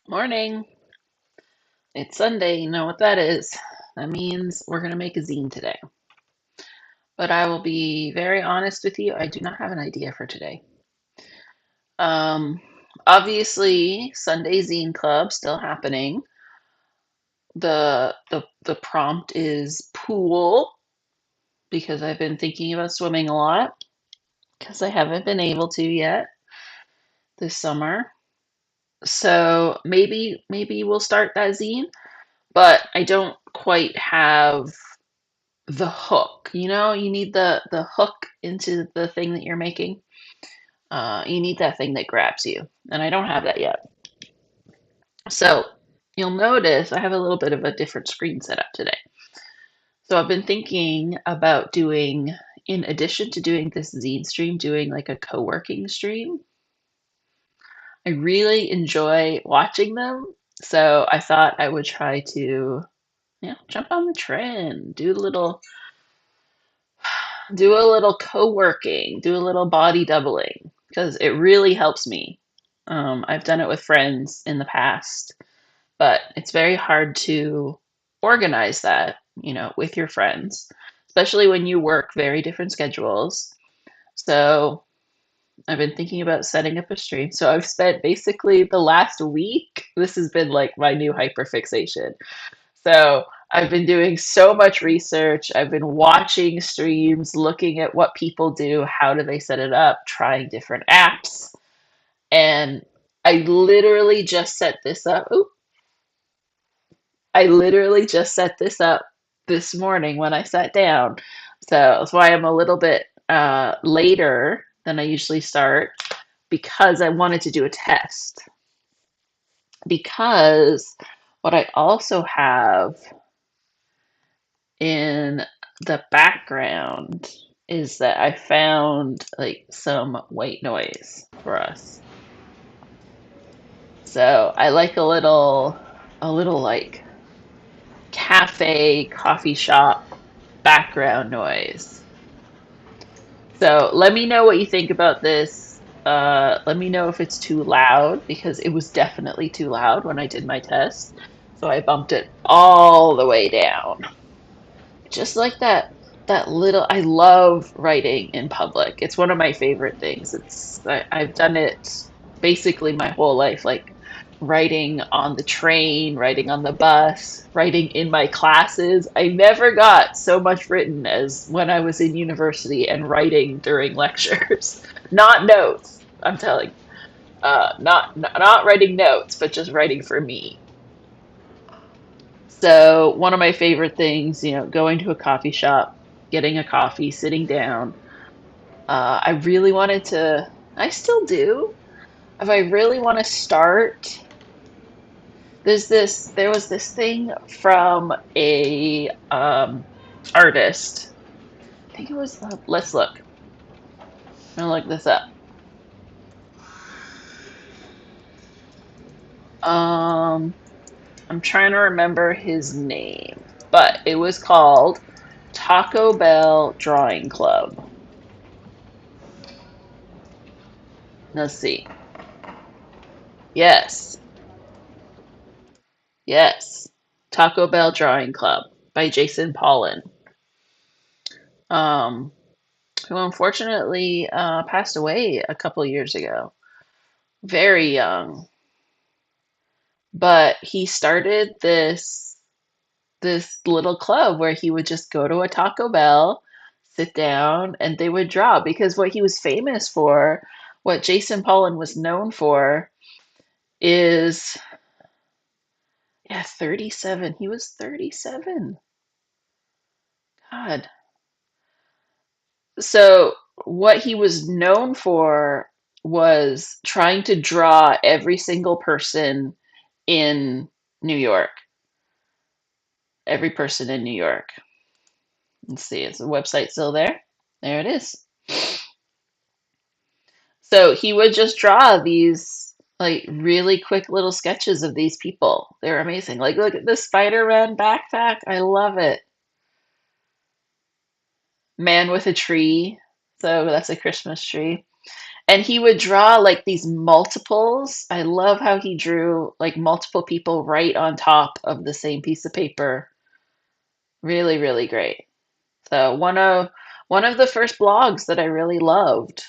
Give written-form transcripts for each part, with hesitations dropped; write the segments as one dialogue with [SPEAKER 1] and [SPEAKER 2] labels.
[SPEAKER 1] Morning. It's Sunday. You know what that is. That means we're going to make a zine today. But I will be very honest with you. I do not have an idea for today. Um, Obviously, Sunday Zine Club still happening. The prompt is pool because I've been thinking about swimming a lot because I haven't been able to yet this summer. So maybe we'll start that zine, but I don't quite have the hook. You need the hook into the thing that you're making. You need that thing that grabs you, and I don't have that yet. So you'll notice I have a little bit of a different screen setup today. So I've been thinking about doing, in addition to doing this zine stream, doing like a co-working stream. I really enjoy watching them, so I thought I would try to, jump on the trend, do a little co-working, do a little body doubling because it really helps me. I've done it with friends in the past, but it's very hard to organize that, with your friends, especially when you work very different schedules. So I've been thinking about setting up a stream. So I've spent basically the last week, this has been like my new hyperfixation. So I've been doing so much research. I've been watching streams, looking at what people do, how do they set it up, trying different apps. And I literally just set this up. Oop, I literally just set this up this morning when I sat down. So that's why I'm a little bit later than I usually start because I wanted to do a test. Because what I also have in the background is that I found like some white noise for us. So I like a little like cafe, coffee shop background noise. So let me know what you think about this. Let me know if it's too loud because it was definitely too loud when I did my test. So I bumped it all the way down. Just like that little, I love writing in public. It's one of my favorite things. I've done it basically my whole life, like writing on the train, writing on the bus, writing in my classes. I never got so much written as when I was in university and writing during lectures. Not notes, I'm telling you. Not writing notes, but just writing for me. So one of my favorite things, going to a coffee shop, getting a coffee, sitting down. I really wanted to, I still do. If I really want to start, there was this thing from a artist. I think it was, let's look. I'm gonna look this up. Um, I'm trying to remember his name, but it was called Taco Bell Drawing Club. Let's see. Yes, yes. Taco Bell Drawing Club by Jason Pollan, um, who unfortunately passed away a couple years ago. Very young. But he started this little club where he would just go to a Taco Bell, sit down, and they would draw because what he was famous for, what Jason Pollan was known for, is, yeah, 37. He was 37. God. So what he was known for was trying to draw every single person in New York. Every person in New York. Let's see, is the website still there? There it is. So he would just draw these like really quick little sketches of these people. They're amazing. Like, look at the Spider-Man backpack. I love it. Man with a tree. So that's a Christmas tree. And he would draw like these multiples. I love how he drew like multiple people right on top of the same piece of paper. Really, really great. So one of the first blogs that I really loved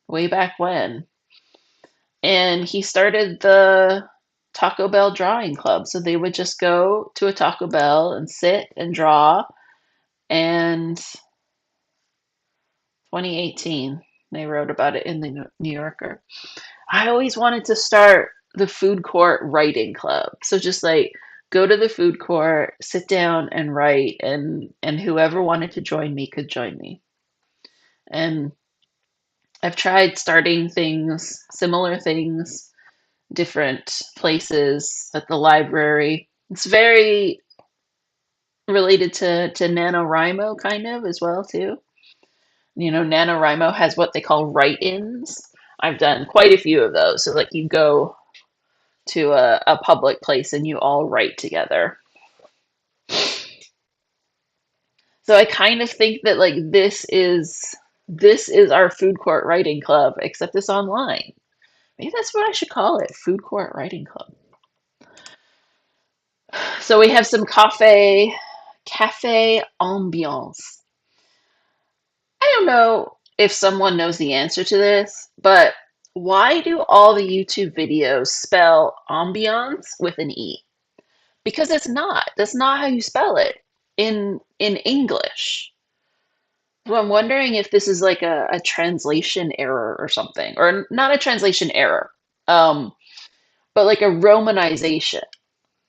[SPEAKER 1] way back when. And he started the Taco Bell drawing club. So they would just go to a Taco Bell and sit and draw. And 2018, they wrote about it in the New Yorker. I always wanted to start the food court writing club. So just like go to the food court, sit down and write, and whoever wanted to join me could join me. And I've tried starting things, similar things, different places at the library. It's very related to NaNoWriMo kind of as well too. You know, NaNoWriMo has what they call write-ins. I've done quite a few of those. So like you go to a public place and you all write together. So I kind of think that like this is our food court writing club, except it's online. Maybe that's what I should call it, food court writing club. So we have some cafe ambiance. I don't know if someone knows the answer to this, but why do all the YouTube videos spell ambiance with an E? Because it's not. That's not how you spell it in English. So I'm wondering if this is like a translation error or something, or not a translation error, um, but like a romanization,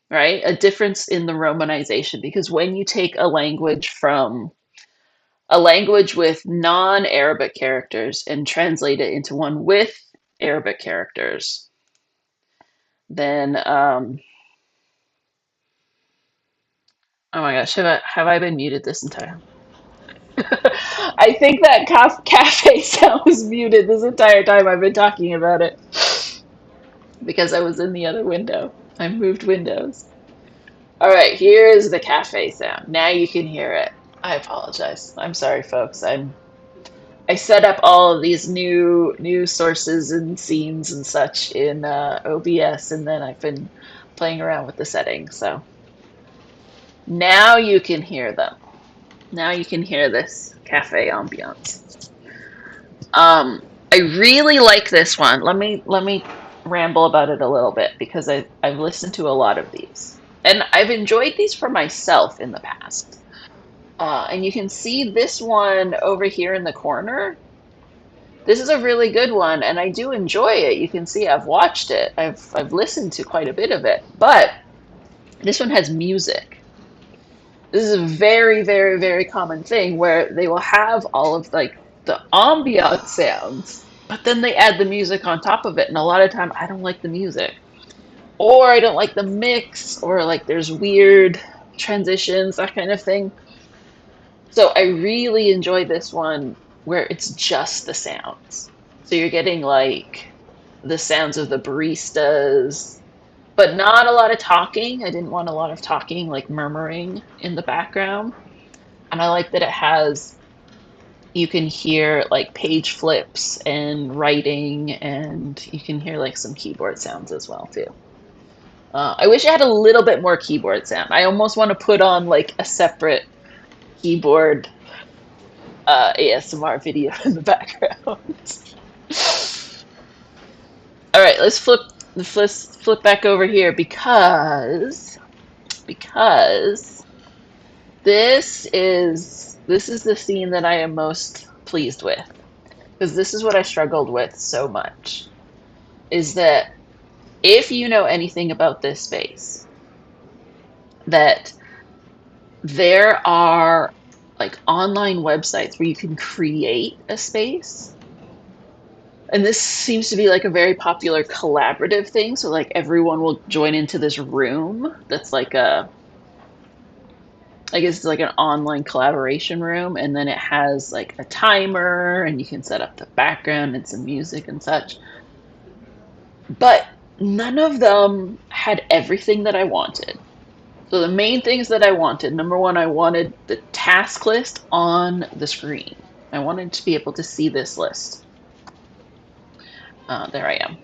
[SPEAKER 1] right? A difference in the romanization. Because when you take a language with non-Arabic characters and translate it into one with Arabic characters, then oh my gosh, have I been muted this entire? I think that cafe sound was muted this entire time I've been talking about it because I was in the other window. I moved windows. All right, here's the cafe sound. Now you can hear it. I apologize. I'm sorry, folks. I set up all of these new sources and scenes and such in OBS, and then I've been playing around with the settings. So now you can hear them. Now you can hear this cafe ambiance. I really like this one. Let me ramble about it a little bit because I've listened to a lot of these, and I've enjoyed these for myself in the past. And you can see this one over here in the corner. This is a really good one, and I do enjoy it. You can see I've watched it. I've listened to quite a bit of it, but this one has music. This is a very, very, very common thing where they will have all of like the ambient sounds, but then they add the music on top of it. And a lot of time I don't like the music. Or I don't like the mix, or like there's weird transitions, that kind of thing. So I really enjoy this one where it's just the sounds. So you're getting like the sounds of the baristas, but not a lot of talking. I didn't want a lot of talking, like murmuring in the background. And I like that it has, you can hear like page flips and writing, and you can hear like some keyboard sounds as well too. I wish I had a little bit more keyboard sound. I almost want to put on like a separate keyboard ASMR video in the background. All right, let's flip back over here because this is the scene that I am most pleased with, because this is what I struggled with so much, is that if you know anything about this space, that there are like online websites where you can create a space. And this seems to be like a very popular collaborative thing. So like everyone will join into this room that's like I guess it's like an online collaboration room, and then it has like a timer and you can set up the background and some music and such. But none of them had everything that I wanted. So the main things that I wanted, number one, I wanted the task list on the screen. I wanted to be able to see this list. There I am.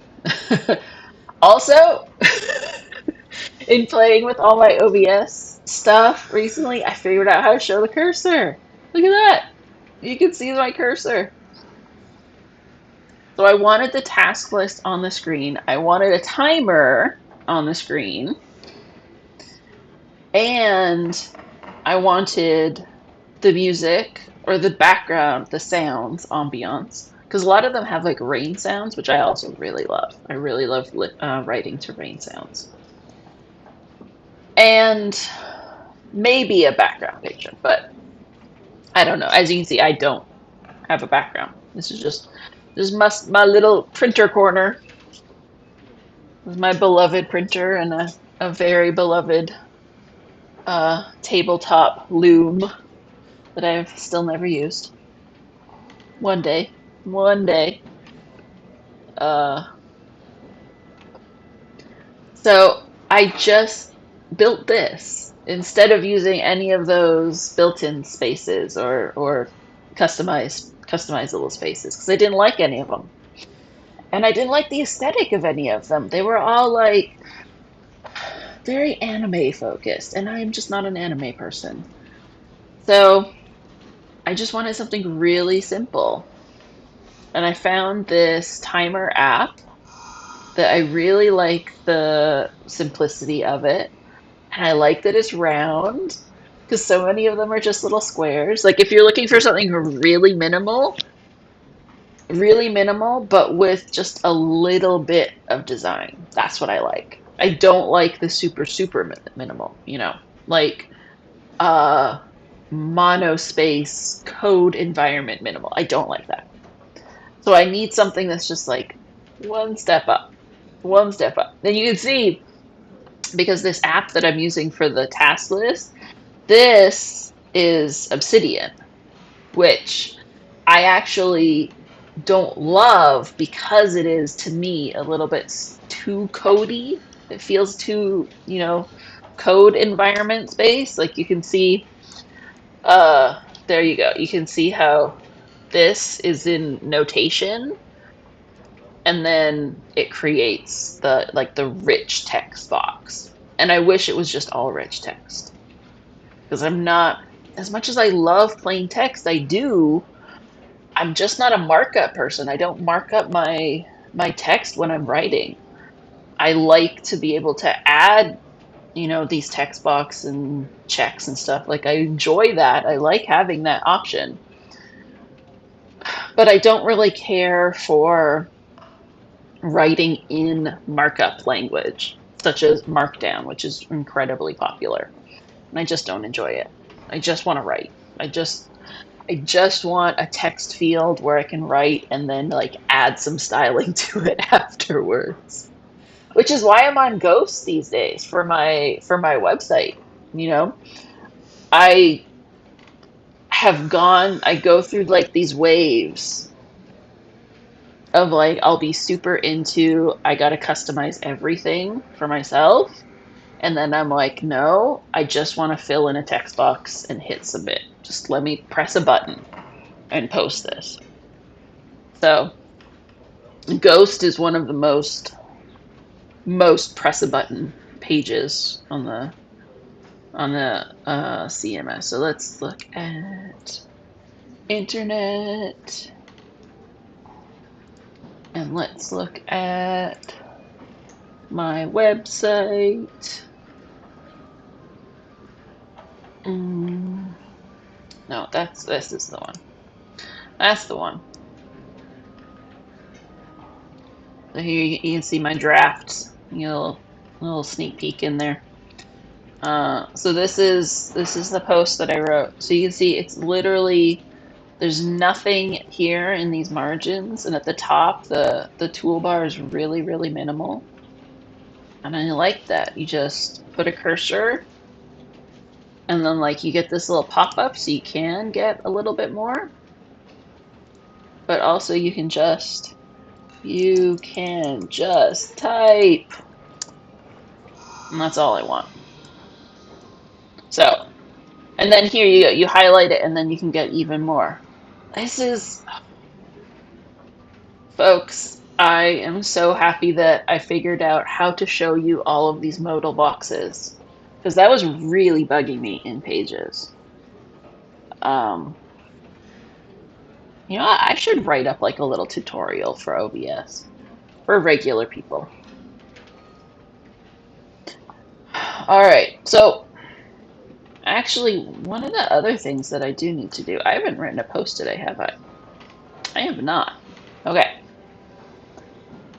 [SPEAKER 1] Also, in playing with all my OBS stuff recently, I figured out how to show the cursor. Look at that. You can see my cursor. So I wanted the task list on the screen. I wanted a timer on the screen. And I wanted the music or the background, the sounds, ambiance. Because a lot of them have like rain sounds, which I also really love. I really love writing to rain sounds. And maybe a background picture, but I don't know. As you can see, I don't have a background. This is my little printer corner. This is my beloved printer and a very beloved tabletop loom that I've still never used. One day, one day. Uh, so I just built this instead of using any of those built-in spaces or customizable spaces because I didn't like any of them. And I didn't like the aesthetic of any of them. They were all like very anime focused, and I'm just not an anime person. So I just wanted something really simple. And I found this timer app that I really like the simplicity of it. And I like that it's round because so many of them are just little squares. Like if you're looking for something really minimal, but with just a little bit of design. That's what I like. I don't like the super minimal, like uh monospace code environment minimal. I don't like that. So I need something that's just like one step up, one step up. Then you can see because this app that I'm using for the task list, this is Obsidian, which I actually don't love because it is to me a little bit too codey. It feels too, code environment space. Like you can see, there you go. You can see how this is in notation and then it creates the rich text box. And I wish it was just all rich text because I'm not, as much as I love plain text, I'm just not a markup person. I don't mark up my text when I'm writing. I like to be able to add, these text box and checks and stuff. Like I enjoy that. I like having that option. But I don't really care for writing in markup language, such as Markdown, which is incredibly popular. And I just don't enjoy it. I just want to write. I just want a text field where I can write and then like add some styling to it afterwards. Which is why I'm on Ghost these days for my website. You know, I I go through like these waves of like I'll be super into I got to customize everything for myself. And then I'm like, no, I just want to fill in a text box and hit submit. Just let me press a button and post this. So Ghost is one of the most press a button pages on the CMS. So let's look at internet and let's look at my website. No, this is the one. That's the one. So here you can see my drafts. Little sneak peek in there. So this is the post that I wrote. So you can see it's literally there's nothing here in these margins, and at the top the toolbar is really minimal, and I like that. You just put a cursor, and then like you get this little pop up, so you can get a little bit more, but also you can just type, and that's all I want. So, and then here you go. You highlight it, and then you can get even more. This is, folks, I am so happy that I figured out how to show you all of these modal boxes because that was really bugging me in Pages. Um, I should write up like a little tutorial for OBS for regular people. All right, so actually, one of the other things that I do need to do, I haven't written a post today, have I? I have not. Okay,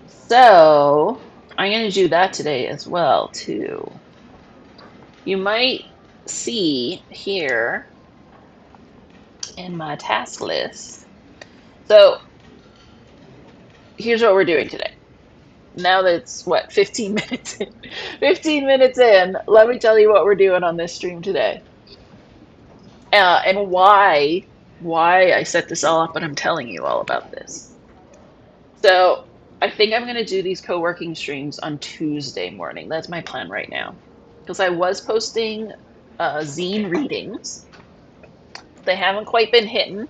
[SPEAKER 1] so I'm going to do that today as well, too. You might see here in my task list. So here's what we're doing today. Now that it's what 15 minutes in, 15 minutes in, let me tell you what we're doing on this stream today. And why I set this all up, and I'm telling you all about this. So I think I'm going to do these co-working streams on Tuesday morning. That's my plan right now. Because I was posting zine readings. They haven't quite been hitting.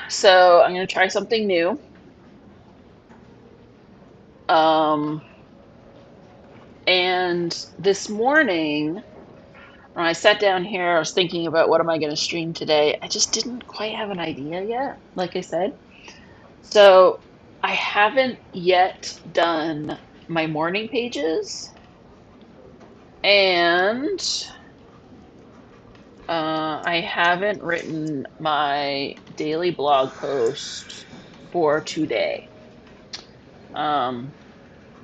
[SPEAKER 1] So I'm going to try something new. And this morning, when I sat down here, I was thinking about what am I going to stream today. I just didn't quite have an idea yet, like I said. So I haven't yet done my morning pages, and I haven't written my daily blog post for today.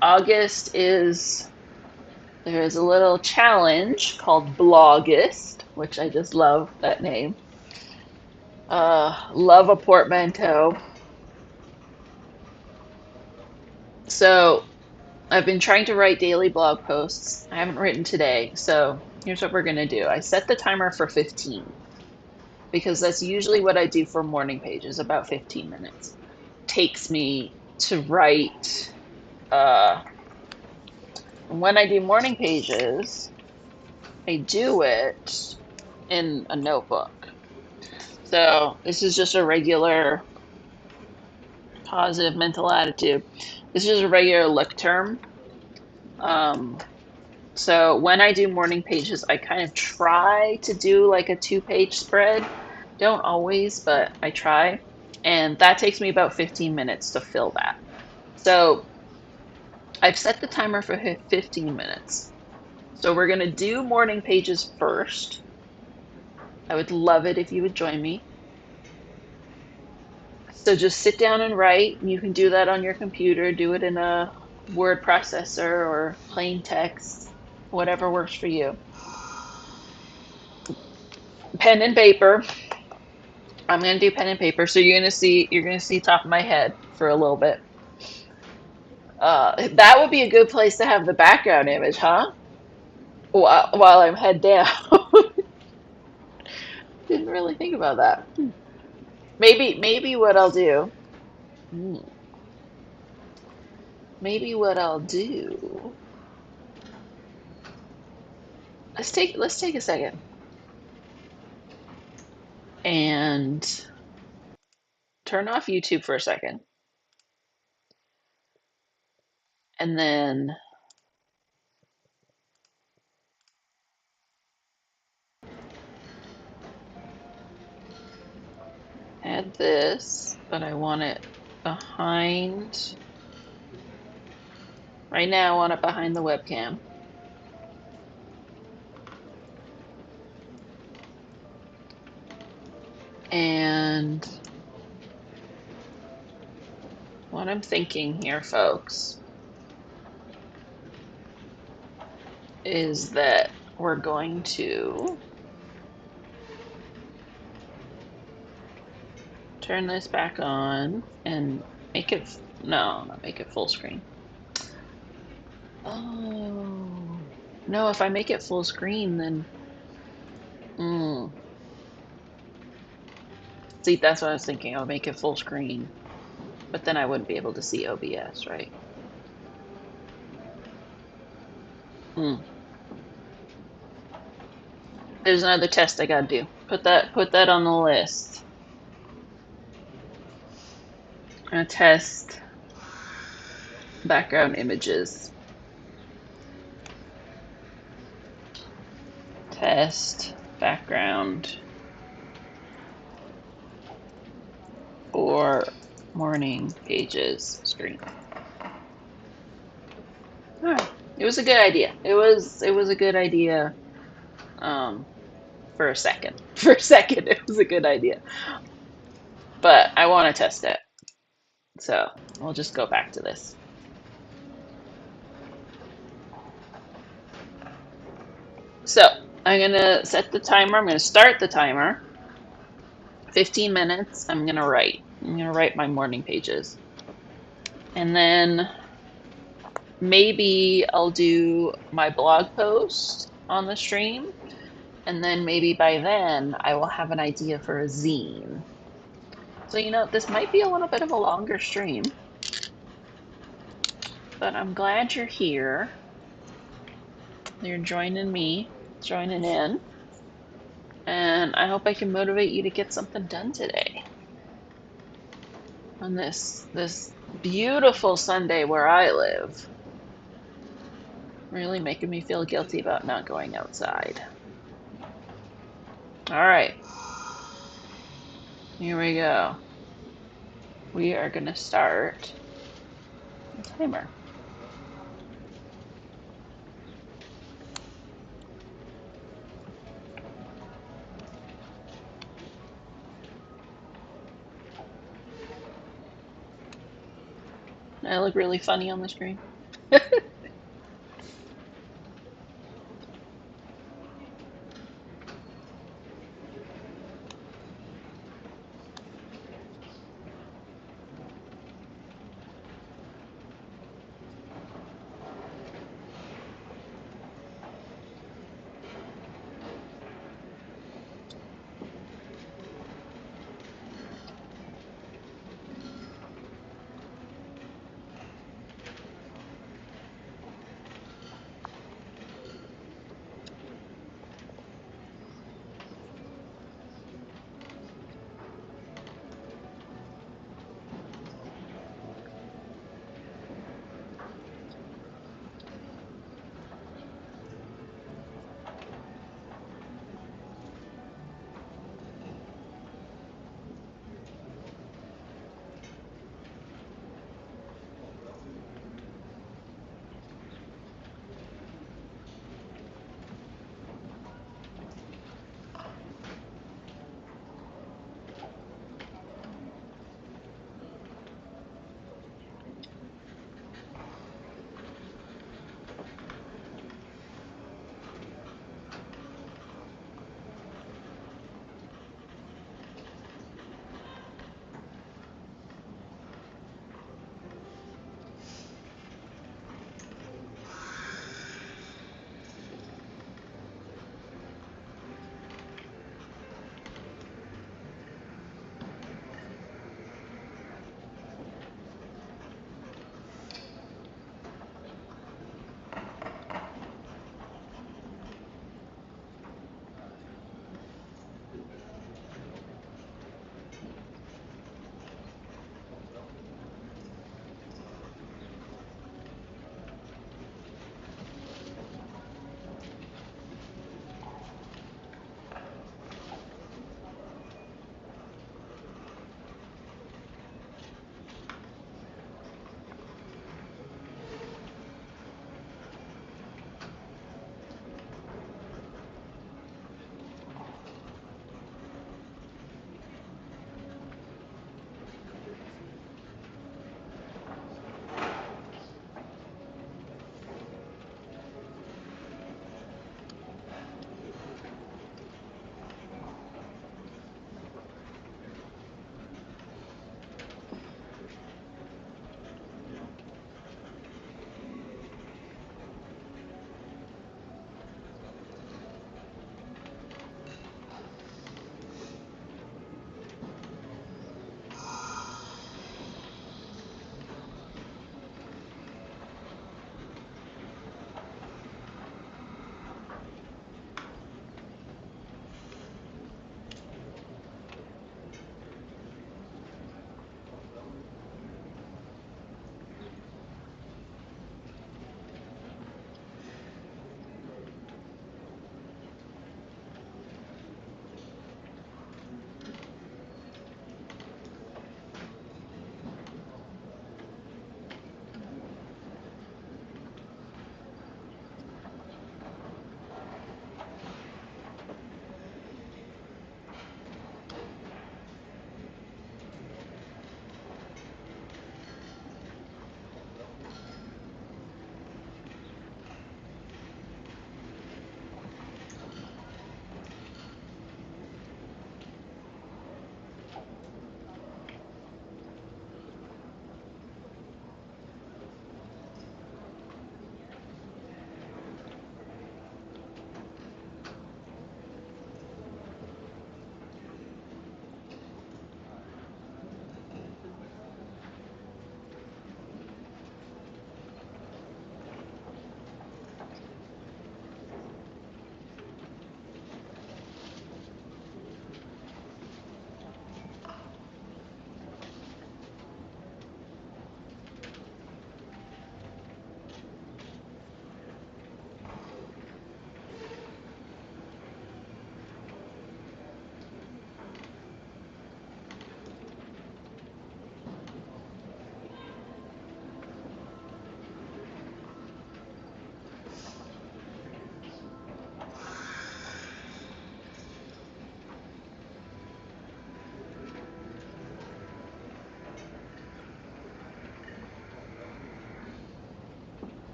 [SPEAKER 1] August is there's a little challenge called Blogist, which I just love that name. Love a portmanteau. So I've been trying to write daily blog posts. I haven't written today. So here's what we're going to do. I set the timer for 15 because that's usually what I do for morning pages, about 15 minutes. Takes me to write. When I do morning pages, I do it in a notebook. So this is just a regular positive mental attitude. This is a regular look term. So when I do morning pages, I kind of try to do like a 2-page spread. Don't always, but I try. And that takes me about 15 minutes to fill that. So I've set the timer for 15 minutes. So we're going to do morning pages first. I would love it if you would join me. So just sit down and write. You can do that on your computer, do it in a word processor or plain text, whatever works for you. Pen and paper. I'm gonna do pen and paper, so you're gonna see top of my head for a little bit. That would be a good place to have the background image, huh? While I'm head down. Didn't really think about that. Maybe what I'll do. Maybe what I'll do. Let's take a second and turn off YouTube for a second, and then add this, but I want it behind. Right now, I want it behind the webcam. And what I'm thinking here, folks, is that we're going to turn this back on and make it, no, not make it full screen. Oh, no, if I make it full screen, then, see, that's what I was thinking. I'll make it full screen, but then I wouldn't be able to see OBS, right? There's another test I gotta do. Put that on the list. I'm gonna test background images. Test background for morning pages screen. All right. It was a good idea. It was a good idea for a second. For a second it was a good idea. But I want to test it. So we'll just go back to this. So I'm gonna set the timer. I'm gonna start the timer. 15 minutes. I'm gonna write. I'm gonna write my morning pages. And then maybe I'll do my blog post on the stream. And then maybe by then I will have an idea for a zine. So, this might be a little bit of a longer stream, but I'm glad you're here. You're joining me, joining in. And I hope I can motivate you to get something done today on this beautiful Sunday where I live. Really making me feel guilty about not going outside. All right, here we go. We are going to start the timer. I look really funny on the screen.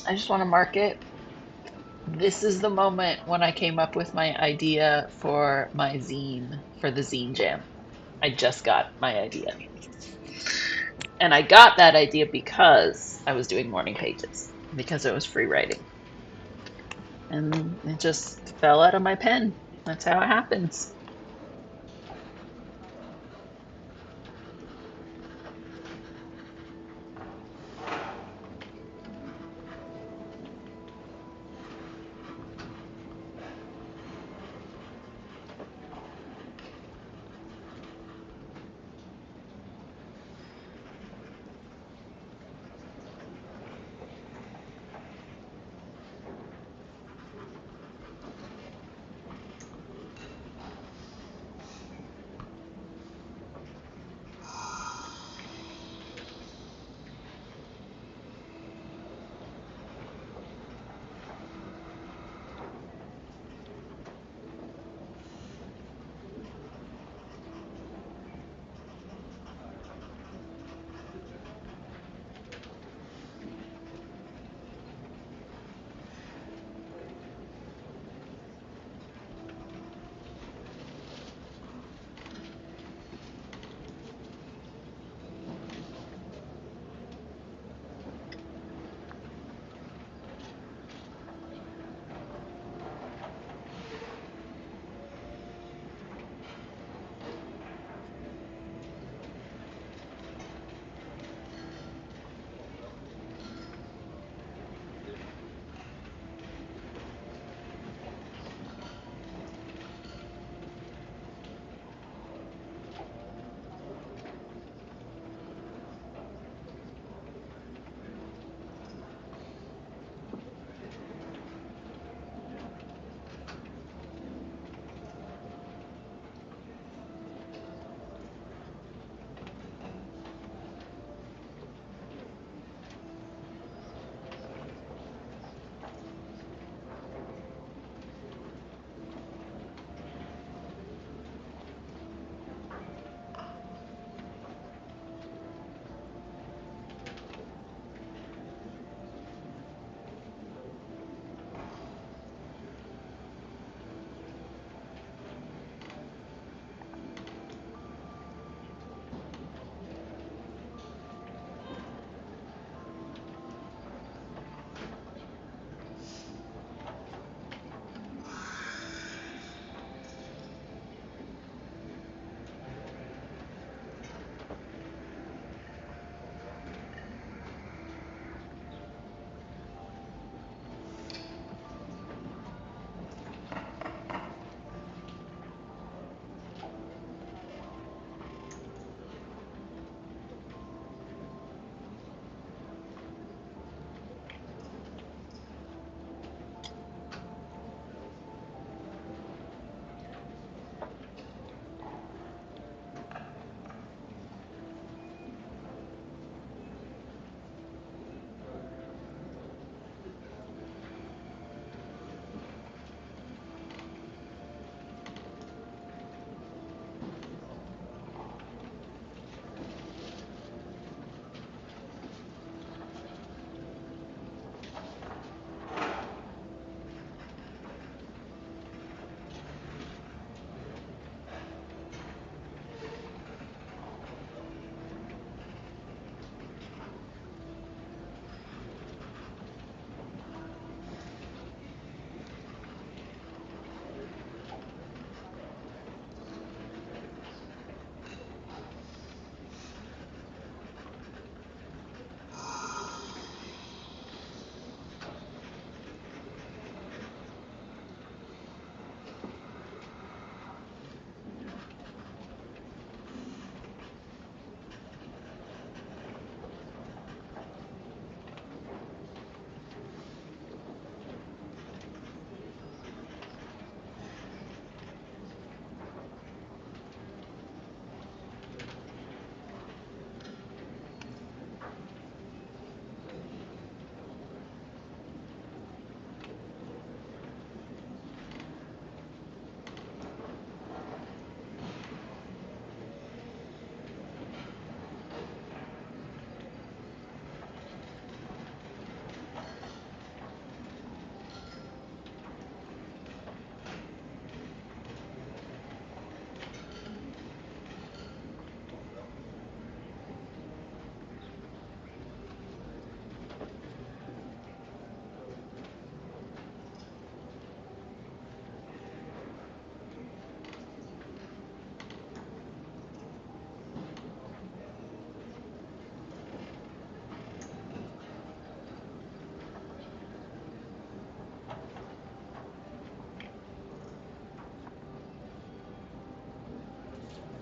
[SPEAKER 1] I just want to mark it. This is the moment when I came up with my idea for my zine, for the Zine Jam. I just got my idea. And I got that idea because I was doing morning pages, because it was free writing. And it just fell out of my pen. That's how it happens.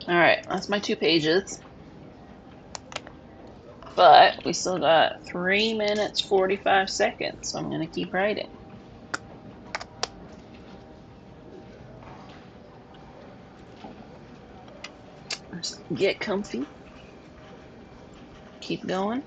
[SPEAKER 1] All right, that's my 2 pages. But we still got 3 minutes, 45 seconds, so I'm going to keep writing. Just get comfy. Keep going.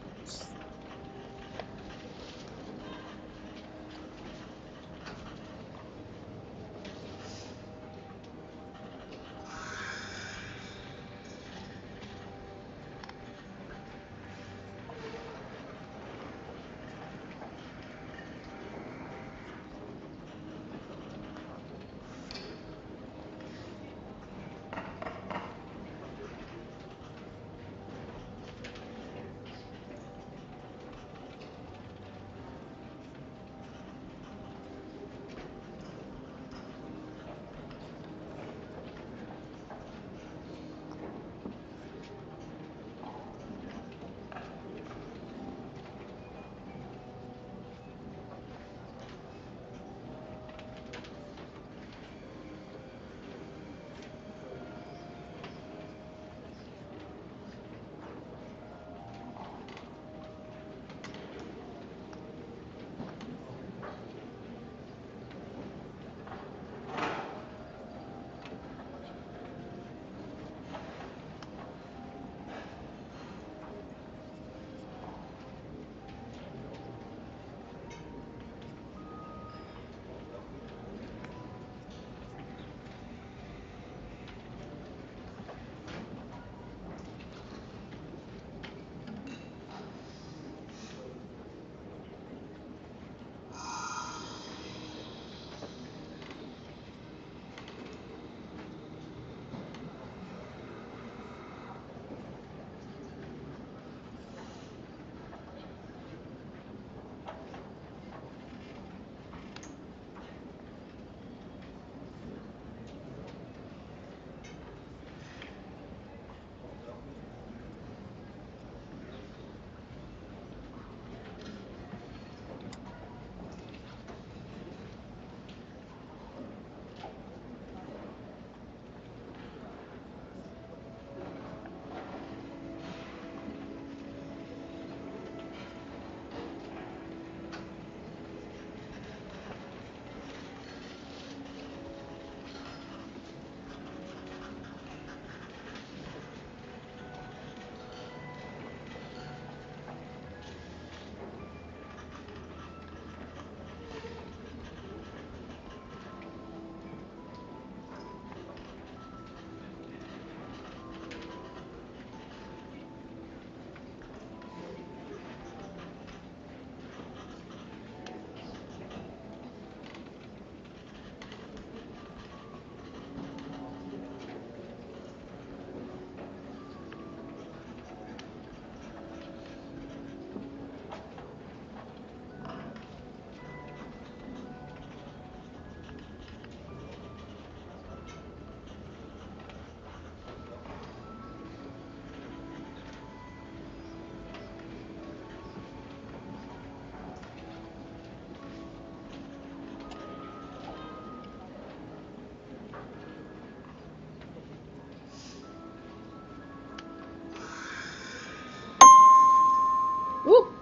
[SPEAKER 1] Woo!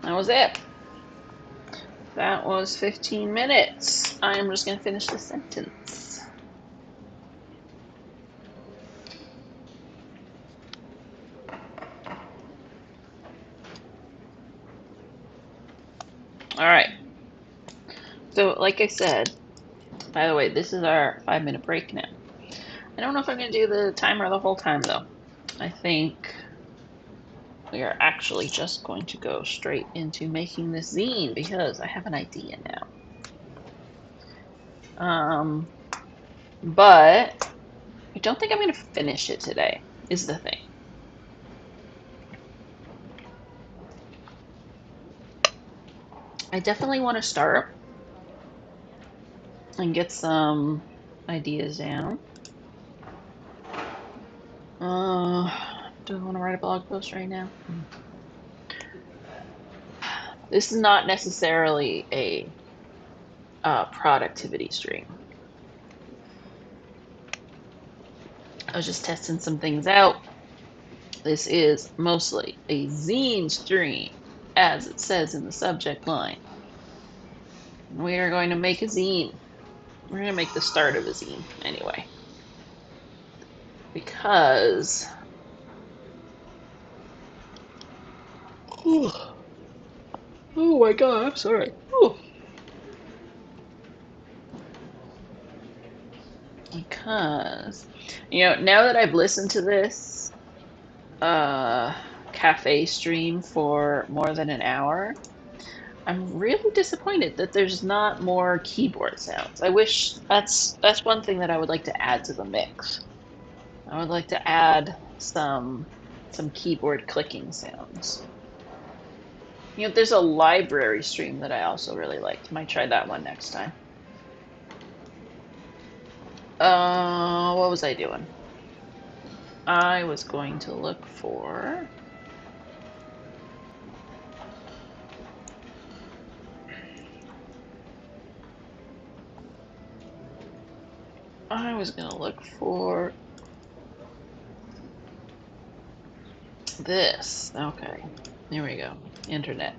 [SPEAKER 1] That was it. That was 15 minutes. I'm just going to finish the sentence. All right. So, like I said, by the way, this is our 5-minute break now. I don't know if I'm going to do the timer the whole time, though. I think we are actually just going to go straight into making this zine because I have an idea now. But I don't think I'm going to finish it today, is the thing. I definitely want to start and get some ideas down. Do I want to write a blog post right now? This is not necessarily a productivity stream. I was just testing some things out. This is mostly a zine stream, as it says in the subject line. We are going to make a zine. We're going to make the start of a zine anyway. Because oh my god, I'm sorry. Because now that I've listened to this cafe stream for more than an hour, I'm really disappointed that there's not more keyboard sounds. I wish that's one thing that I would like to add to the mix. I would like to add some keyboard clicking sounds. There's a library stream that I also really liked. Might try that one next time. What was I doing? I was going to look for this. Okay. Here we go. Internet.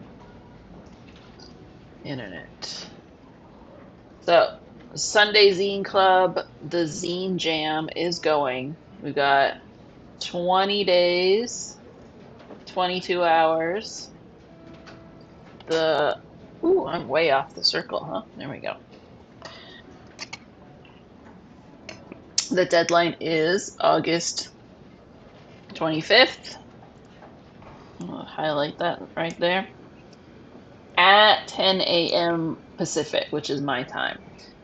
[SPEAKER 1] So, Sunday Zine Club, the Zine Jam is going. We've got 20 days, 22 hours. Ooh, I'm way off the circle, huh? There we go. The deadline is August 25th. I'll highlight that right there. At 10 a.m. Pacific, which is my time,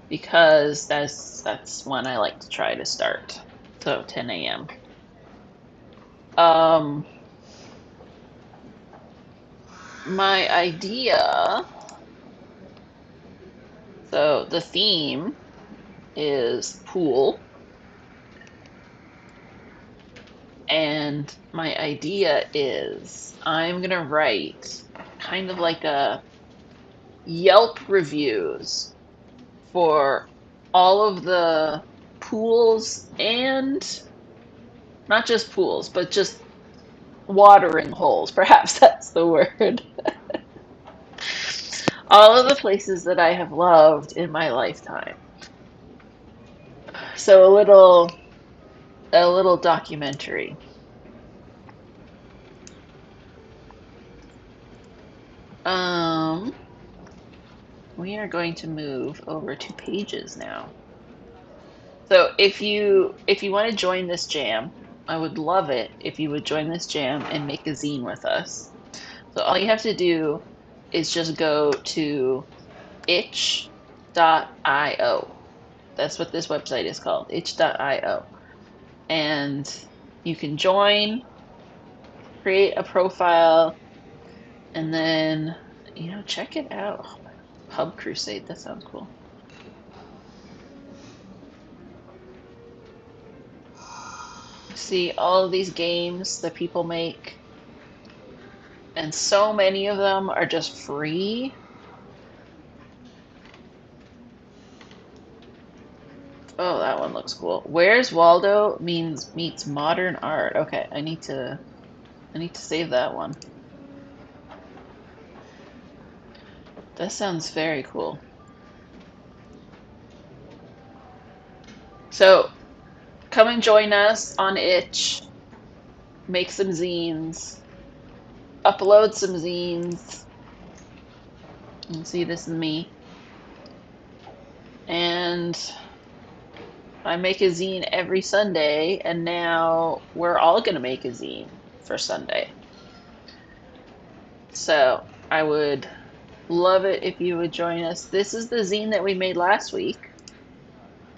[SPEAKER 1] because that's when I like to try to start. So 10 a.m. My idea. So the theme is pool, and my idea is I'm gonna write kind of like a Yelp reviews for all of the pools, and not just pools, but just watering holes. Perhaps that's the word. All of the places that I have loved in my lifetime. So a little documentary. We are going to move over to pages now. So if you want to join this jam, I would love it if you would join this jam and make a zine with us. So all you have to do is just go to itch.io. That's what this website is called, itch.io. And you can join, create a profile, and then, check it out. Pub Crusade, that sounds cool. See all of these games that people make, and so many of them are just free. Oh, that one looks cool. Where's Waldo meets modern art. Okay, I need to save that one. That sounds very cool. So, come and join us on Itch. Make some zines. Upload some zines. You can see this is me. And I make a zine every Sunday, and now we're all going to make a zine for Sunday. So I would love it if you would join us. This is the zine that we made last week.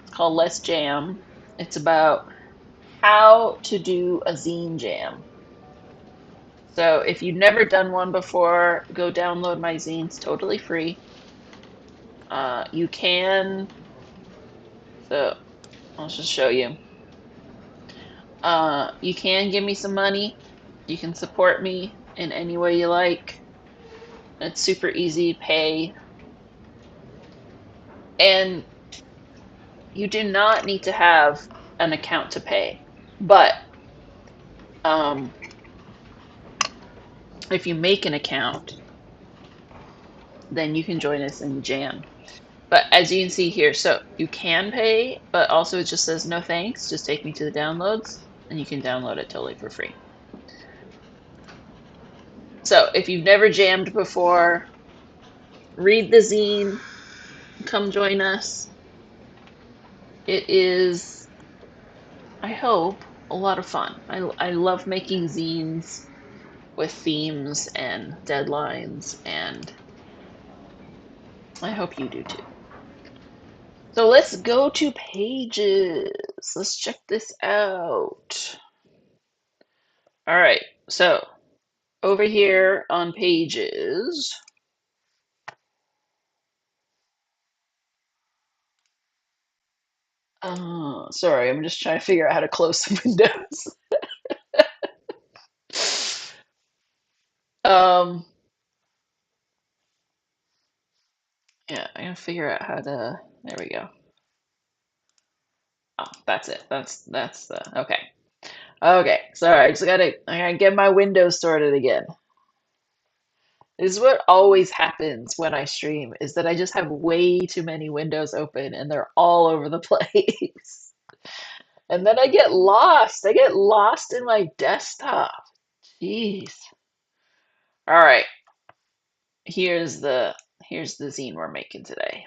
[SPEAKER 1] It's called Let's Jam. It's about how to do a zine jam. So if you've never done one before, go download my zine. It's totally free. You can. So I'll just show you. You can give me some money. You can support me in any way you like. It's super easy to pay. And you do not need to have an account to pay. But um, if you make an account, then you can join us in the jam. But as you can see here, so you can pay, but also it just says no thanks, just take me to the downloads, and you can download it totally for free. So if you've never jammed before, read the zine, come join us. It is, I hope, a lot of fun. I love making zines with themes and deadlines, and I hope you do too. So let's go to pages. Let's check this out. All right, so over here on pages, sorry, I'm just trying to figure out how to close some windows. um, yeah, I gotta figure out how to, there we go. Oh, that's it. That's the, okay. Okay, sorry, I gotta get my windows sorted again. This is what always happens when I stream, is that I just have way too many windows open and they're all over the place. And then I get lost. I get lost in my desktop. Jeez. All right. Here's the here's the zine we're making today.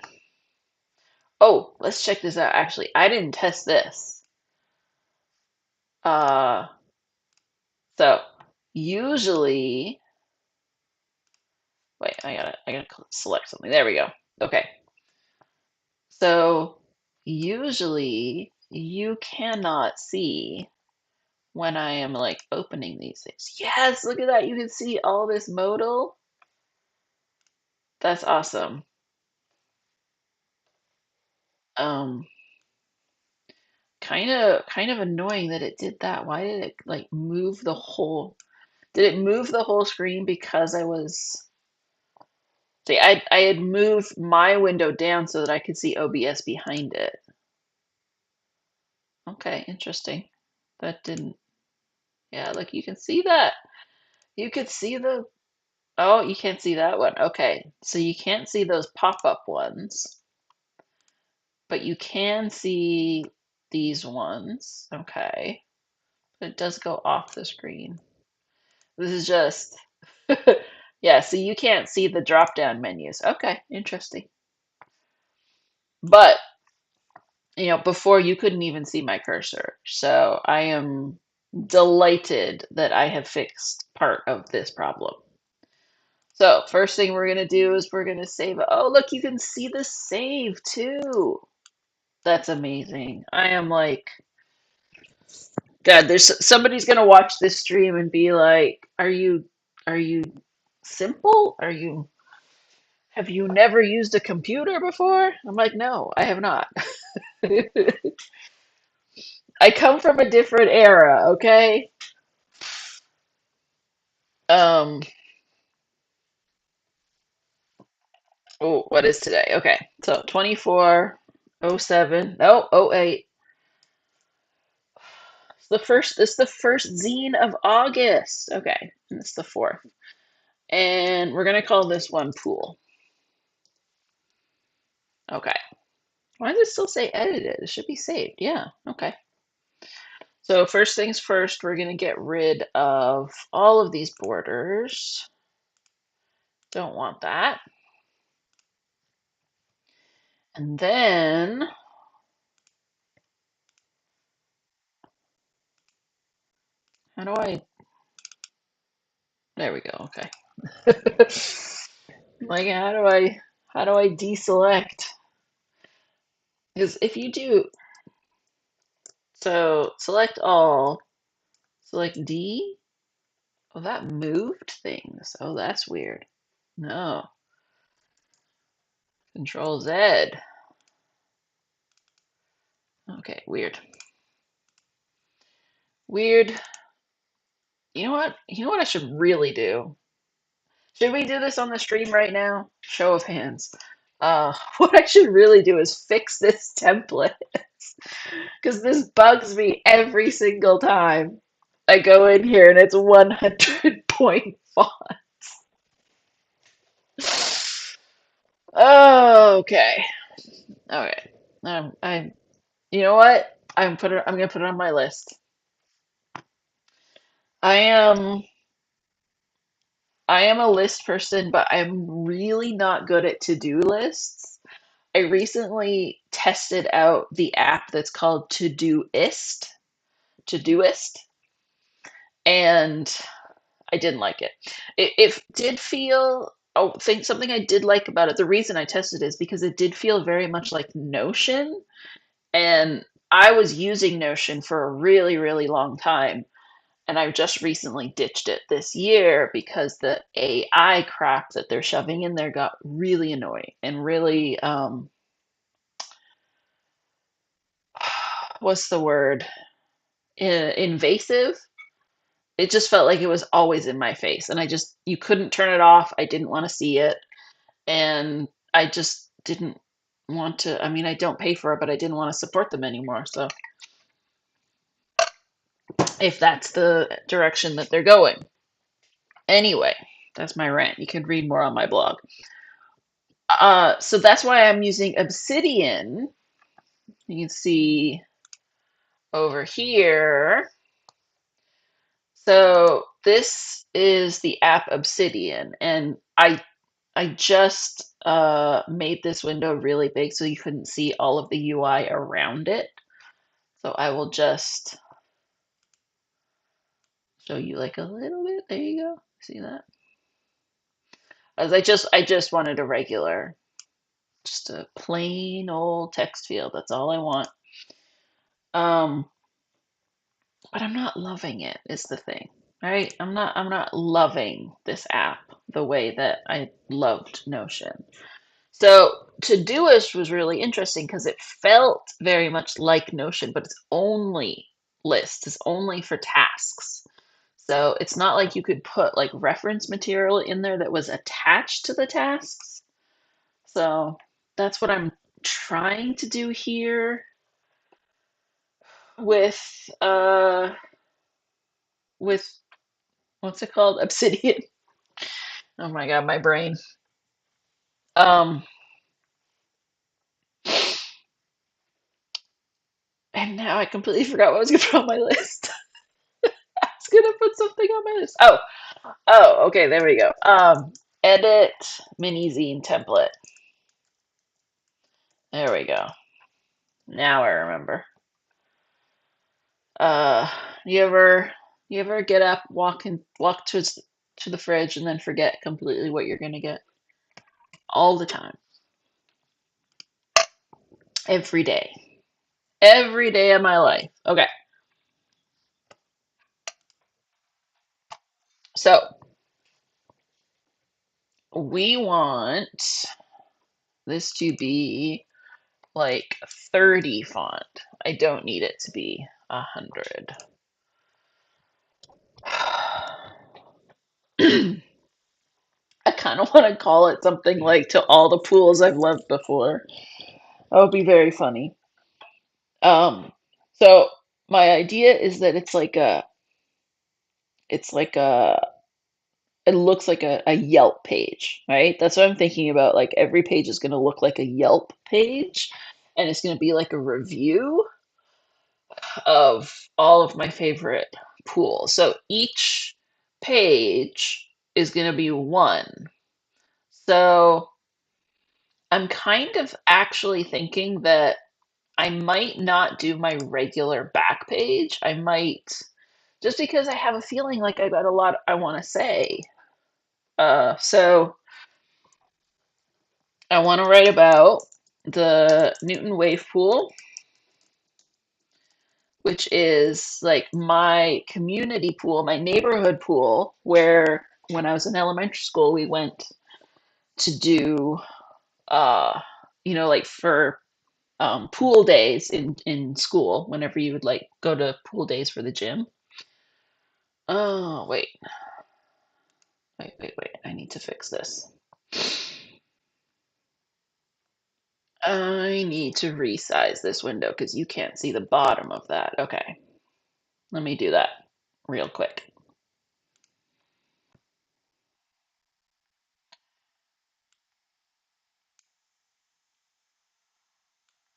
[SPEAKER 1] Oh, let's check this out. Actually, I didn't test this. Uh, so usually, wait, I gotta select something. There we go. Okay. So usually you cannot see when I am like opening these things. Yes, look at that. You can see all this modal. That's awesome. Um, kind of annoying that it did that. Why did it like move the whole did it move the whole screen because I was see I had moved my window down so that I could see OBS behind it. Okay, interesting. That didn't yeah, like you can see that. You could see the oh, you can't see that one. Okay. So you can't see those pop-up ones, but you can see these ones. Okay. But it does go off the screen. This is just yeah, so you can't see the drop-down menus. Okay, interesting. But, before you couldn't even see my cursor. So I am delighted that I have fixed part of this problem. So first thing we're gonna do is we're gonna save. Oh, look, you can see the save too. That's amazing. I am like, God, there's somebody's gonna watch this stream and be like, are you simple? Have you never used a computer before? I'm like, no, I have not. I come from a different era, okay? Um, oh, what is today? Okay, so 24/07. No, oh 08. It's the first zine of August. Okay, and it's the fourth. And we're gonna call this one pool. Okay. Why does it still say edited? It should be saved. Yeah, okay. So first things first, we're gonna get rid of all of these borders. Don't want that. And then, how do I, there we go, okay. Like, how do I deselect? Because if you do, so select all, select D. Oh, that moved things. Oh, that's weird. No. Control Z. Okay, weird. Weird. You know what? You know what I should really do? Should we do this on the stream right now? Show of hands. What I should really do is fix this template. Because this bugs me every single time I go in here and it's 100 point font. Oh, okay. All right. You know what? I'm gonna put it on my list. I am I am a list person, but I'm really not good at to-do lists. I recently tested out the app that's called Todoist, and I didn't like it. It did feel, oh, think something I did like about it. The reason I tested is because it did feel very much like Notion, and I was using Notion for a really, really long time, and I just recently ditched it this year because the AI crap that they're shoving in there got really annoying and really, what's the word? Invasive. It just felt like it was always in my face, and you couldn't turn it off. I didn't want to see it, and I just didn't want to. I mean, I don't pay for it, but I didn't want to support them anymore. So, if that's the direction that they're going. Anyway, that's my rant. You can read more on my blog. So that's why I'm using Obsidian. You can see over here. So this is the app Obsidian, and I just made this window really big so you couldn't see all of the UI around it. So I will just show you like a little bit. There you go. See that? As I just wanted a regular, just a plain old text field. That's all I want. Um, but I'm not loving it, is the thing. Right? I'm not loving this app the way that I loved Notion. So Todoist was really interesting because it felt very much like Notion, but it's only lists, it's only for tasks. So it's not like you could put like reference material in there that was attached to the tasks. So that's what I'm trying to do here with with what's it called? Obsidian. Oh my God, my brain. Um, and now I completely forgot what I was gonna put on my list. I was gonna put something on my list. Oh, okay, there we go. Edit mini zine template. There we go. Now I remember. Uh, you ever you ever get up, walk to the fridge, and then forget completely what you're gonna get? All the time, every day of my life. Okay, so we want this to be like 30 font. I don't need it to be 100. I kind of want to call it something like "To All the Pools I've Loved Before." That would be very funny. Um, so my idea is that it's like a, it looks like a Yelp page, right? That's what I'm thinking about. Like every page is going to look like a Yelp page, and it's going to be like a review of all of my favorite pools. So each page is going to be one. So I'm kind of actually thinking that I might not do my regular back page. I might, just because I have a feeling like I got a lot I want to say. So I want to write about the Newton Wave Pool, which is like my community pool, my neighborhood pool, where when I was in elementary school, we went to do, uh, like for pool days in school, whenever you would like go to pool days for the gym. Oh, wait. I need to fix this. I need to resize this window because you can't see the bottom of that. Okay, let me do that real quick.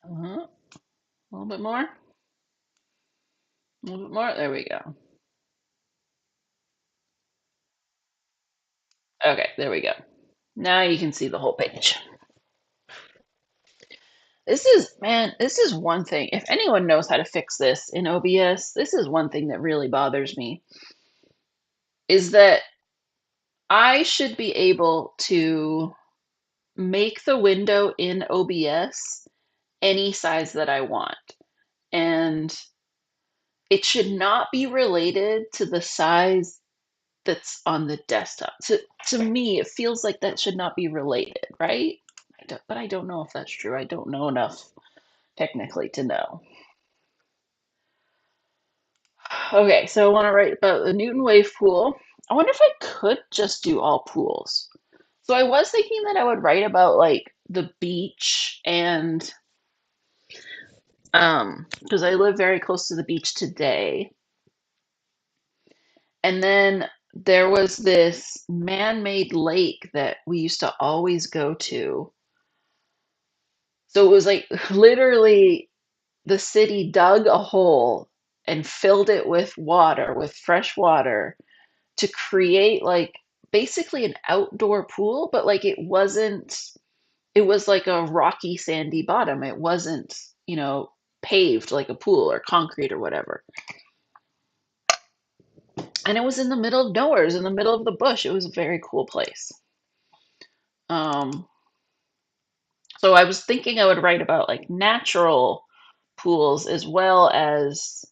[SPEAKER 1] A little bit more. A little bit more. There we go. Okay, there we go. Now you can see the whole page. This is, man, this is one thing. If anyone knows how to fix this in OBS, this is one thing that really bothers me is that I should be able to make the window in OBS any size that I want. And it should not be related to the size that's on the desktop. To me, it feels like that should not be related, right? But I don't know if that's true. I don't know enough technically to know. Okay, so I want to write about the Newton wave pool. I wonder if I could just do all pools. So I was thinking that I would write about like the beach and because I live very close to the beach today. And then there was this man-made lake that we used to always go to. So it was like literally the city dug a hole and filled it with water, with fresh water, to create like basically an outdoor pool, but like it was like a rocky, sandy bottom. It wasn't, paved like a pool or concrete or whatever. And it was in the middle of nowhere. It was in the middle of the bush. It was a very cool place. Um, so I was thinking I would write about like natural pools as well as,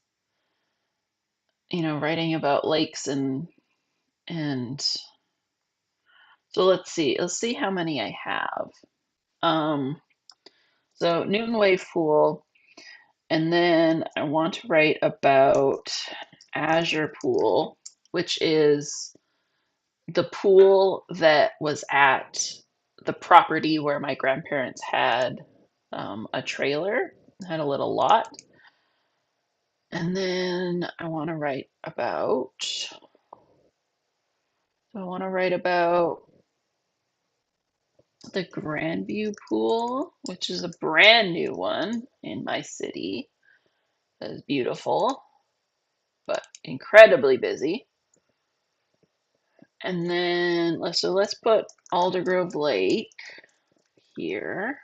[SPEAKER 1] writing about lakes and so let's see. Let's see how many I have. Um, so Newton Wave Pool, and then I want to write about Azure Pool, which is the pool that was at the property where my grandparents had a trailer, had a little lot. And then I want to write about the Grandview Pool, which is a brand new one in my city. That is beautiful, but incredibly busy. And then let's put Aldergrove Lake here.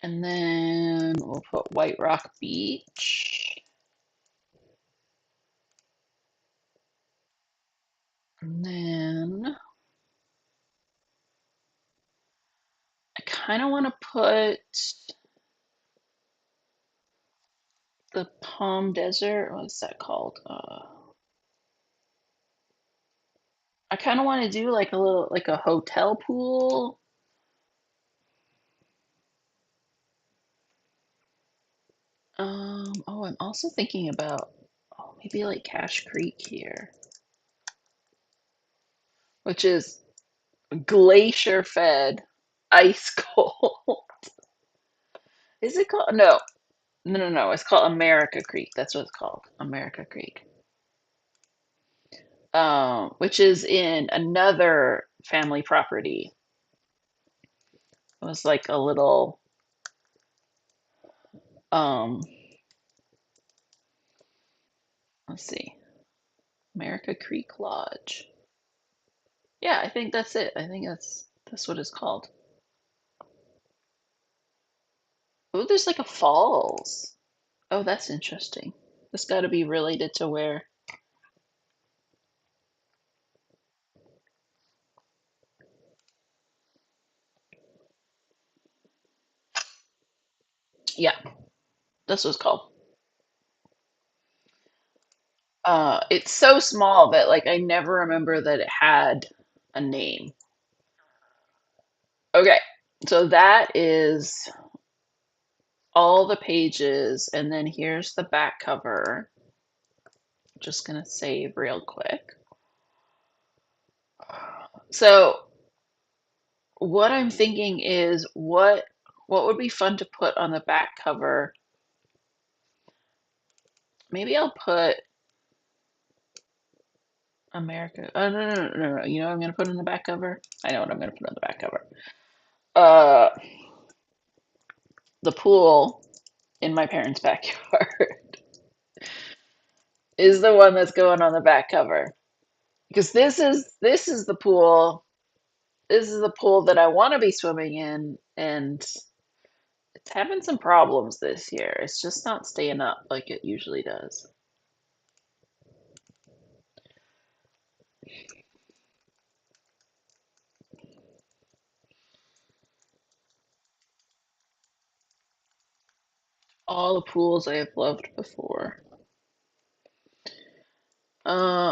[SPEAKER 1] And then we'll put White Rock Beach. And then I kind of want to put the Palm Desert. What's that called? I kind of want to do like like a hotel pool. Oh, I'm also thinking about maybe like Cache Creek here, which is glacier fed, ice cold. Is it called? No, no, no, no. It's called America Creek. That's what it's called, America Creek. Which is in another family property. It was like a little, um, let's see, America Creek Lodge. Yeah, I think that's it. I think that's what it's called. Oh, there's like a falls. Oh, that's interesting. It's got to be related to where. Yeah, that's what it's called. It's so small that like I never remember that it had a name. Okay, so that is all the pages, and then here's the back cover. Just gonna save real quick. So What I'm thinking is what would be fun to put on the back cover. Maybe I'll put America. Oh, no, no, no, no, no. You know what I'm gonna put on the back cover? I know what I'm gonna put on the back cover. Uh, the pool in my parents' backyard is the one that's going on the back cover. Because this is the pool. This is the pool that I want to be swimming in, and it's having some problems this year. It's just not staying up like it usually does. All the pools I have loved before.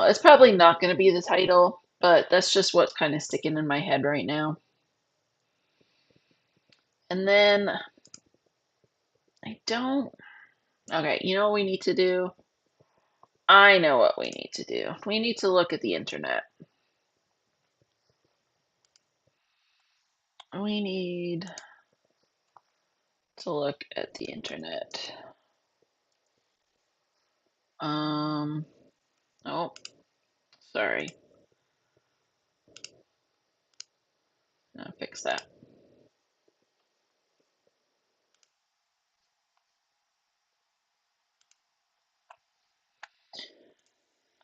[SPEAKER 1] It's probably not going to be the title, but that's just what's kind of sticking in my head right now. And then I don't. Okay, you know what we need to do? I know what we need to do. We need to look at the internet. We need to look at the internet. Um, oh, sorry. I'll fix that.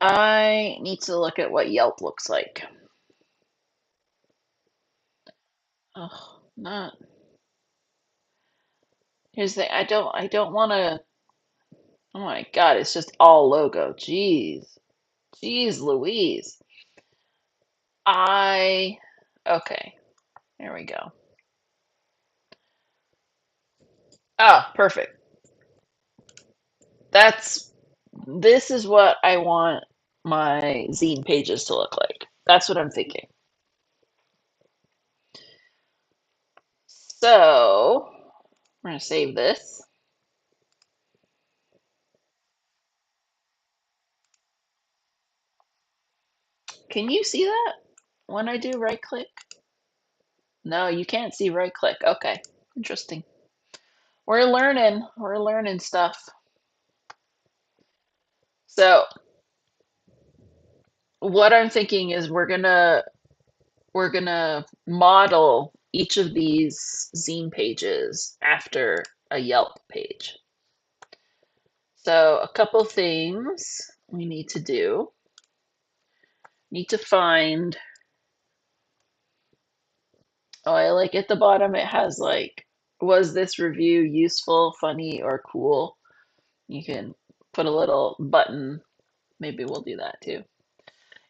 [SPEAKER 1] I need to look at what Yelp looks like. Oh, not. Here's the thing. I don't want to. Oh my God, it's just all logo. Jeez. Jeez Louise. I. Okay, there we go. Ah, perfect. That's. This is what I want my zine pages to look like. That's what I'm thinking. So, we're going to save this. Can you see that when I do right click? No, you can't see right click. Okay, interesting. We're learning. We're learning stuff. So, what I'm thinking is we're gonna model each of these zine pages after a Yelp page. So, a couple things we need to do. Need to find. Oh, I like at the bottom it has like, was this review useful, funny, or cool? You can put a little button. Maybe we'll do that too.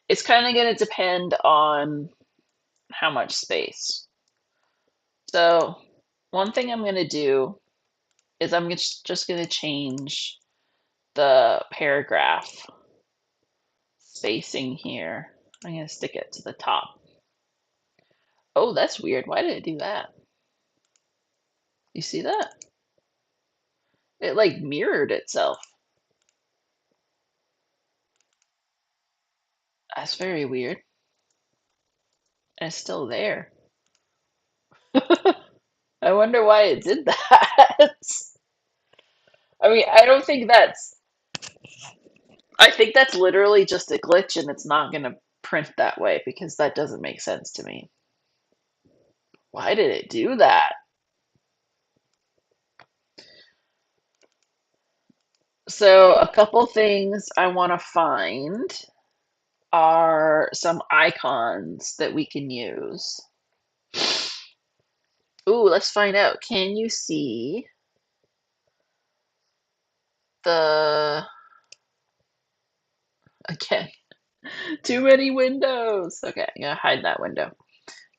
[SPEAKER 1] It's kind of going to depend on how much space. So, one thing I'm going to do is I'm just going to change the paragraph spacing here. I'm going to stick it to the top. Oh, that's weird. Why did it do that? You see that? It like mirrored itself. That's very weird. And it's still there. I wonder why it did that. I mean, I think that's literally just a glitch and it's not going to print that way because that doesn't make sense to me. Why did it do that? So, a couple things I want to find are some icons that we can use. Ooh, let's find out. Can you see the again? Too many windows. Okay, I'm gonna hide that window.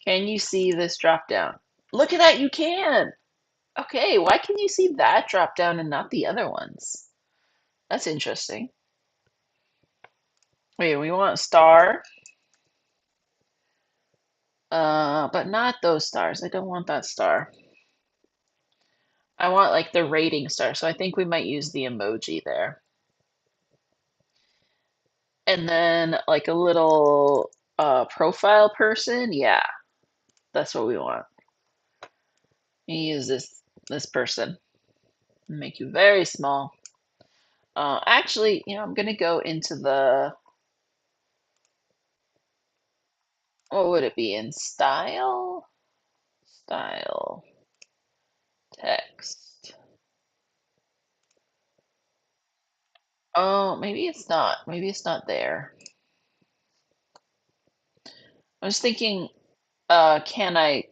[SPEAKER 1] Can you see this drop down? Look at that, you can. Okay, why can you see that drop down and not the other ones? That's interesting. Wait, we want a star, but not those stars. I don't want that star. I want like the rating star, so I think we might use the emoji there. And then like a little profile person, yeah. That's what we want. You use this person and make you very small. Actually, I'm gonna go into the, what would it be in style? Style text. Oh, maybe it's not. Maybe it's not there. I was thinking, can I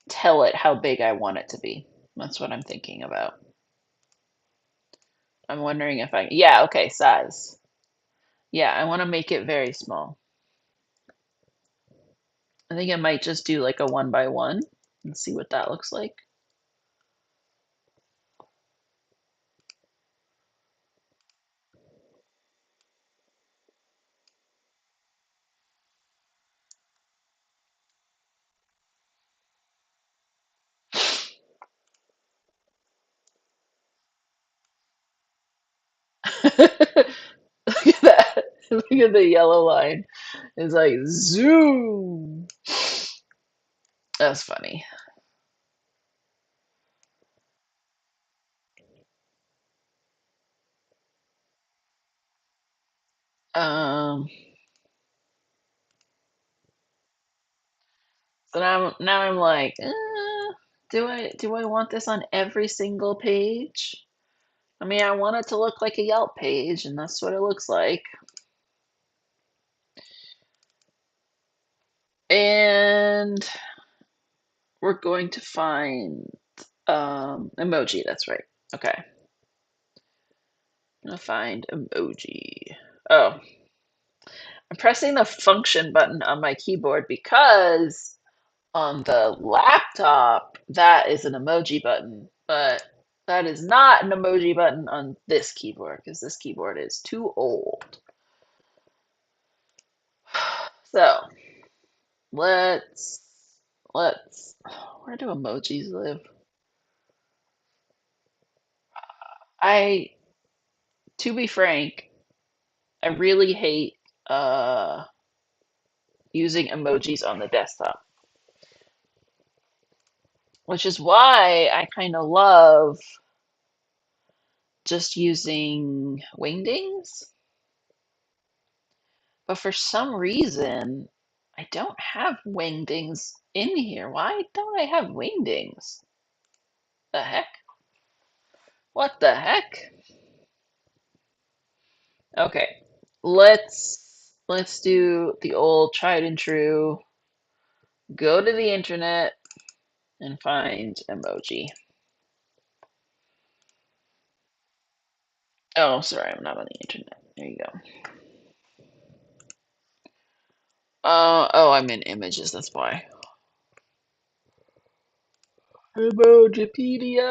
[SPEAKER 1] tell it how big I want it to be? That's what I'm thinking about. I'm wondering if yeah, okay, size. Yeah, I want to make it very small. I think I might just do like a 1 by 1 and see what that looks like. Look at that. Look at the yellow line. It's like zoom. That's funny. Um, so now I'm like, do I want this on every single page? I mean, I want it to look like a Yelp page, and that's what it looks like. And we're going to find emoji. That's right. Okay. I'm gonna find emoji. Oh, I'm pressing the function button on my keyboard because on the laptop, that is an emoji button, but that is not an emoji button on this keyboard because this keyboard is too old. So let's where do emojis live? I To be frank, I really hate uh using emojis on the desktop, which is why I kind of love just using wingdings. But for some reason, I don't have wingdings in here. Why don't I have wingdings? The heck? What the heck? Okay, let's do the old tried and true. Go to the internet and find emoji. Oh, sorry, I'm not on the internet. There you go. Oh, I'm in images, that's why. Emojipedia.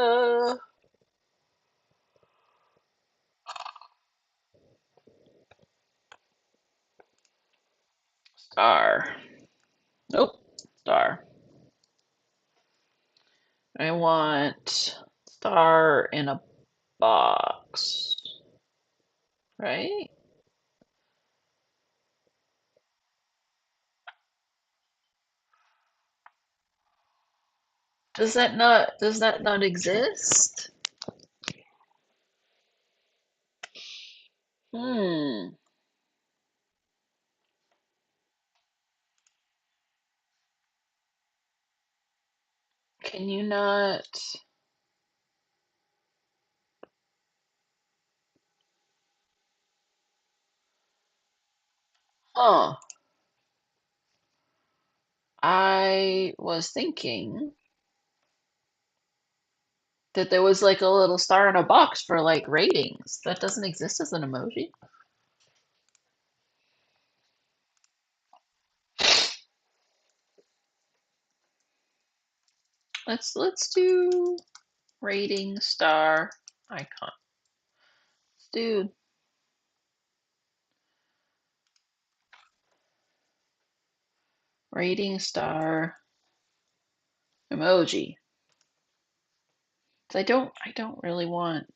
[SPEAKER 1] Star. Nope. Star. I want star in a box. Right? Does that not exist? Hmm. Can you not? Huh. I was thinking that there was like a little star in a box for like ratings. That doesn't exist as an emoji. Let's do rating star icon. Let's do rating star emoji. So I don't really want.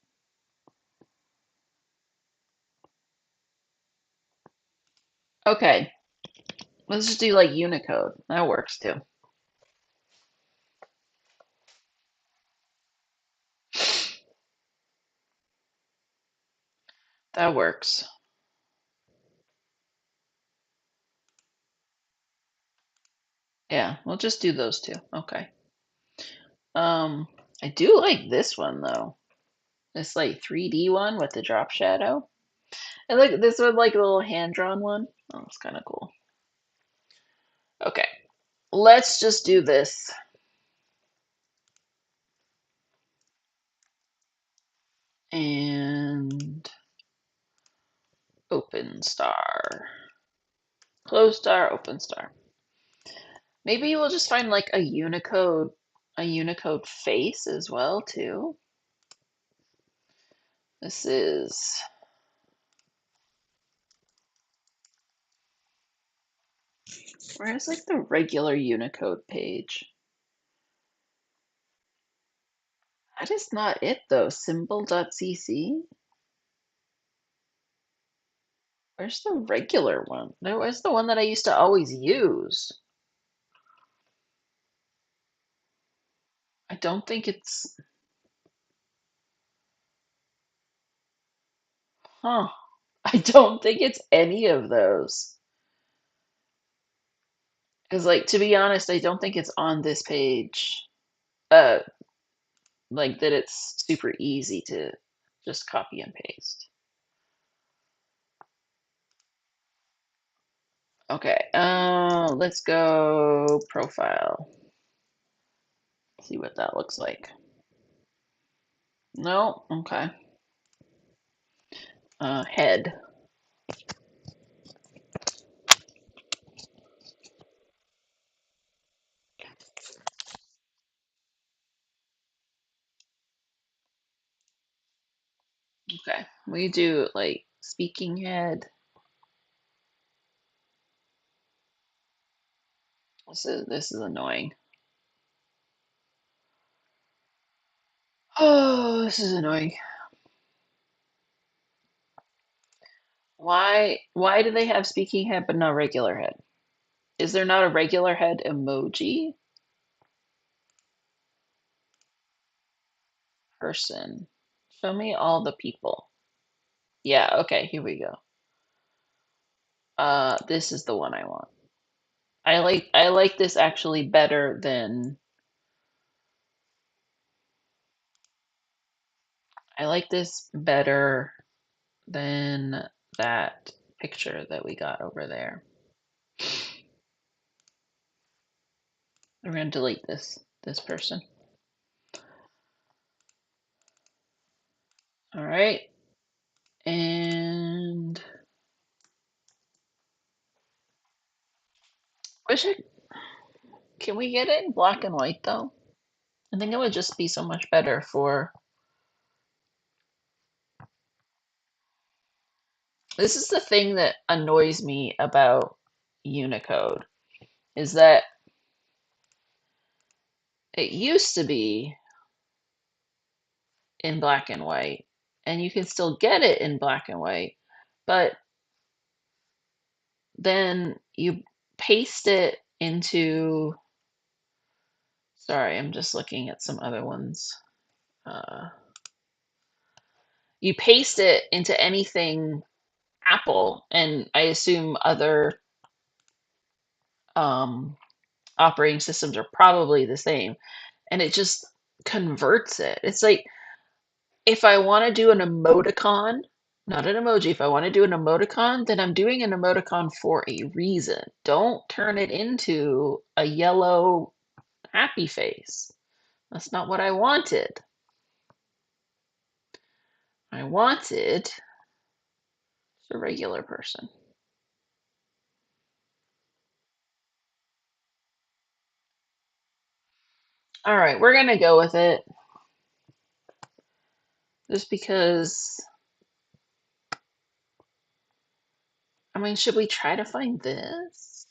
[SPEAKER 1] Okay, let's just do like Unicode. That works too. That works. Yeah, we'll just do those two. Okay. Um, I do like this one though. This like 3D one with the drop shadow. And look, this one like a little hand-drawn one. Oh, it's kind of cool. Okay, let's just do this. And open star. Close star, open star. Maybe we'll just find like a Unicode face as well too. This is, where's like the regular Unicode page? That is not it though. Symbol.cc. Where's the regular one? Where's the one that I used to always use? I don't think it's, huh. I don't think it's any of those. Because, like, to be honest, I don't think it's on this page. Uh, like that it's super easy to just copy and paste. Okay, let's go profile. See what that looks like. No, okay. Head. Okay, we do like speaking head. This is annoying. Oh, this is annoying. Why do they have speaking head but not regular head? Is there not a regular head emoji? Person. Show me all the people. Yeah, okay, here we go. This is the one I want. I like this actually better than I like this better than that picture that we got over there. I'm gonna delete this person. All right, and wish I can we get it in black and white though? I think it would just be so much better for. This is the thing that annoys me about Unicode is that it used to be in black and white, and you can still get it in black and white, but then you paste it into. Sorry, I'm just looking at some other ones. Uh, you paste it into anything Apple, and I assume other um, operating systems are probably the same, and it just converts it. It's like if I want to do an emoticon, not an emoji, if I want to do an emoticon, then I'm doing an emoticon for a reason. Don't turn it into a yellow happy face. That's not what I wanted. I wanted a regular person. All right, we're gonna go with it just because. I mean, should we try to find this?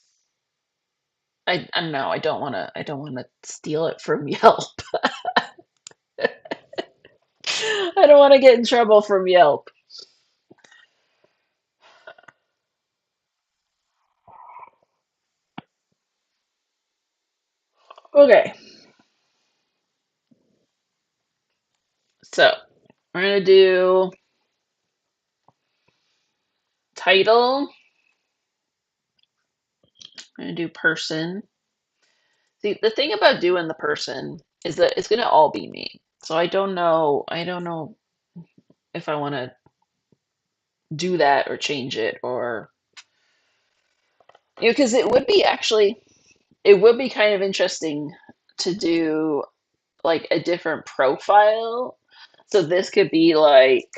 [SPEAKER 1] I don't know. I don't want to. I don't want to steal it from Yelp. I don't want to get in trouble from Yelp. Okay, so we're gonna do Title, I'm gonna do person. See, the thing about doing the person is that it's gonna all be me. So I don't know if I want to do that or change it or because it would be actually it would be kind of interesting to do like a different profile. So this could be like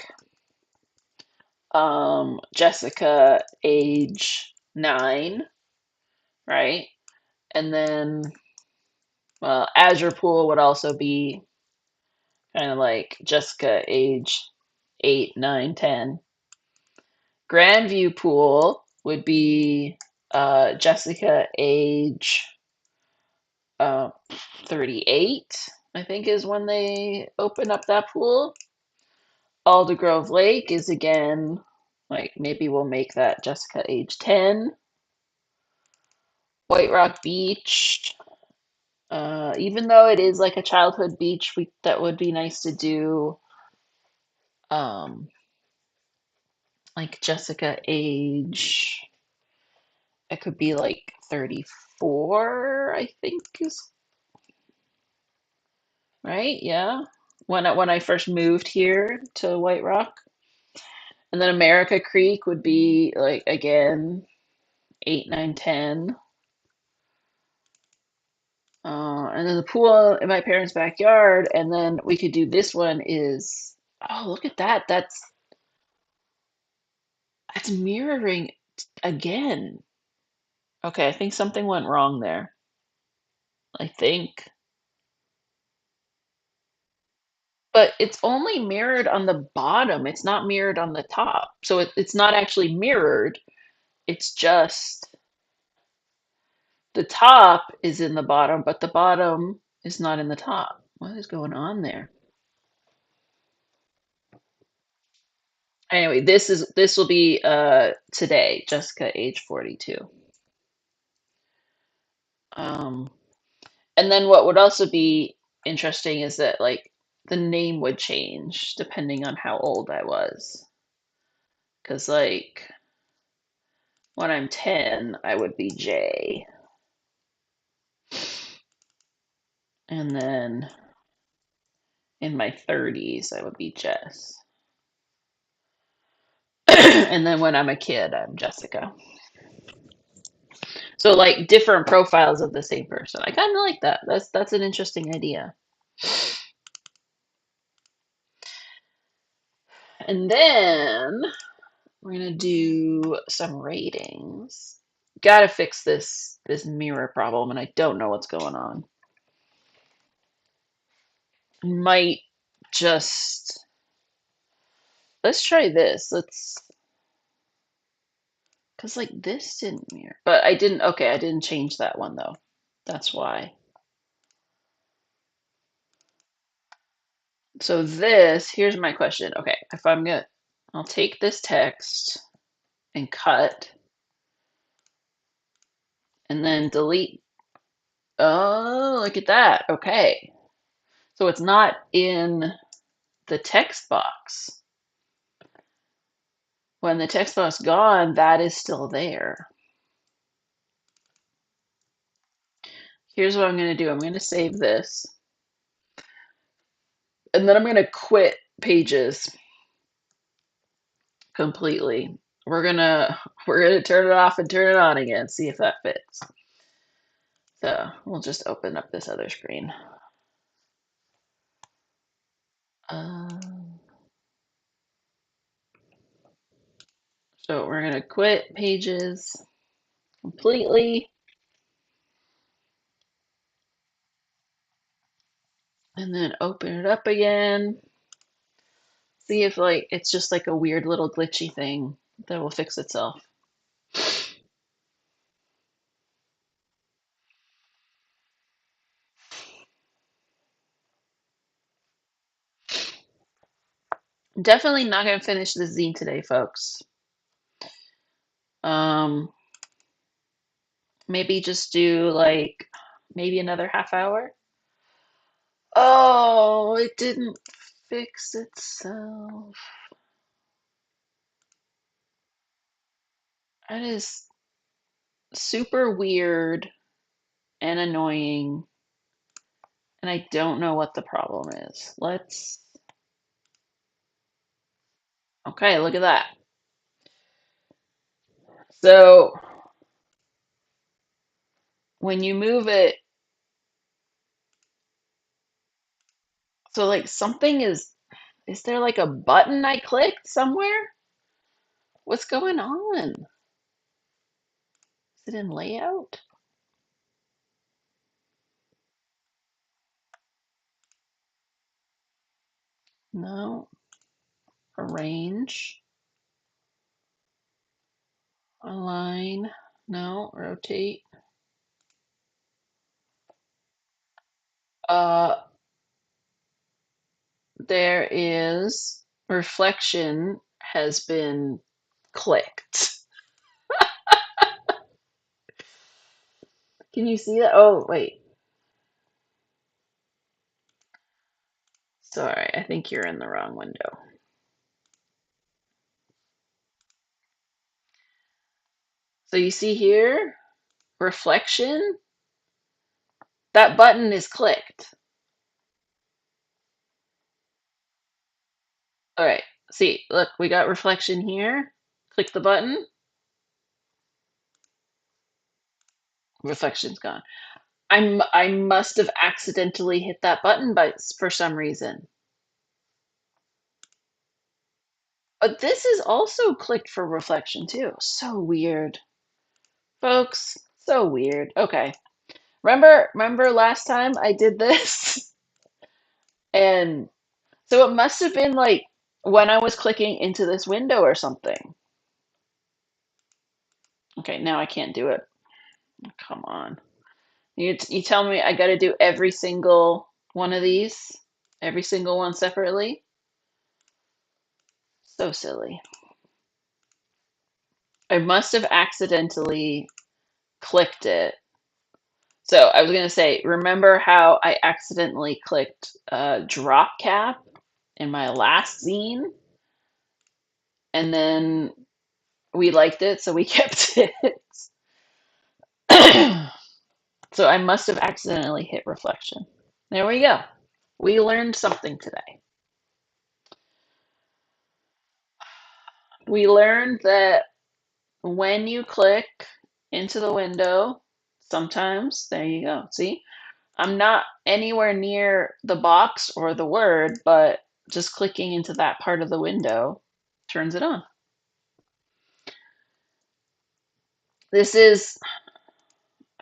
[SPEAKER 1] Jessica, age 9, right? And then, well, Azure Pool would also be kind of like Jessica, age 8, 9, 10. Grandview Pool would be Jessica, age uh, 38, I think is when they open up that pool. Aldergrove Lake is again, like maybe we'll make that Jessica, age 10. White Rock Beach, even though it is like a childhood beach, that would be nice to do um, like Jessica, age, it could be like 34, I think is right. Yeah. When I first moved here to White Rock. And then America Creek would be like again 8, 9, 10. And then the pool in my parents' backyard, and then we could do this one is oh look at that. That's mirroring again. Okay, I think something went wrong there. I think. But it's only mirrored on the bottom. It's not mirrored on the top. So it's not actually mirrored. It's just the top is in the bottom, but the bottom is not in the top. What is going on there? Anyway, this will be today, Jessica, age 42. Um, and then what would also be interesting is that like the name would change depending on how old I was. Because like when I'm 10, I would be J. And then in my 30s, I would be Jess. And then when I'm a kid, I'm Jessica. So like different profiles of the same person. I kind of like that. That's an interesting idea. And then we're gonna do some ratings. Gotta fix this mirror problem, and I don't know what's going on. Might just let's try this. Let's because like this didn't mirror, but I didn't. Okay, I didn't change that one though. That's why. So this here's my question. Okay, if I'm gonna, I'll take this text and cut, and then delete. Oh, look at that. Okay, so it's not in the text box. When the text box is gone, that is still there. Here's what I'm going to do. I'm going to save this. And then I'm going to quit Pages completely. We're going to turn it off and turn it on again, see if that fits. So, we'll just open up this other screen. So, we're going to quit Pages completely. And then open it up again. See if like it's just like a weird little glitchy thing that will fix itself. Definitely not going to finish the zine today, folks. Um, maybe just do like maybe another half hour. Oh, it didn't fix itself. That is super weird and annoying, and I don't know what the problem is. Okay, look at that. So when you move it, so like something is there like a button I clicked somewhere? What's going on? Is it in layout? No. Arrange. Align. No. Rotate. Uh, there is reflection has been clicked. Can you see that? Oh, wait. Sorry, I think you're in the wrong window. So you see here, reflection, that button is clicked. All right, see, look, we got reflection here. Click the button, reflection's gone. I must have accidentally hit that button for some reason. But this is also clicked for reflection too. So weird. Folks, so weird. Okay. Remember last time I did this? And so it must have been like when I was clicking into this window or something. Okay, now I can't do it. Come on. You tell me I got to do every single one of these? Every single one separately? So silly. I must have accidentally clicked it. So I was going to say, remember how I accidentally clicked drop cap in my last zine? And then we liked it, so we kept it. So I must have accidentally hit reflection. There we go. We learned something today. We learned that when you click into the window, sometimes, there you go. See, I'm not anywhere near the box or the word, but just clicking into that part of the window turns it on. This is,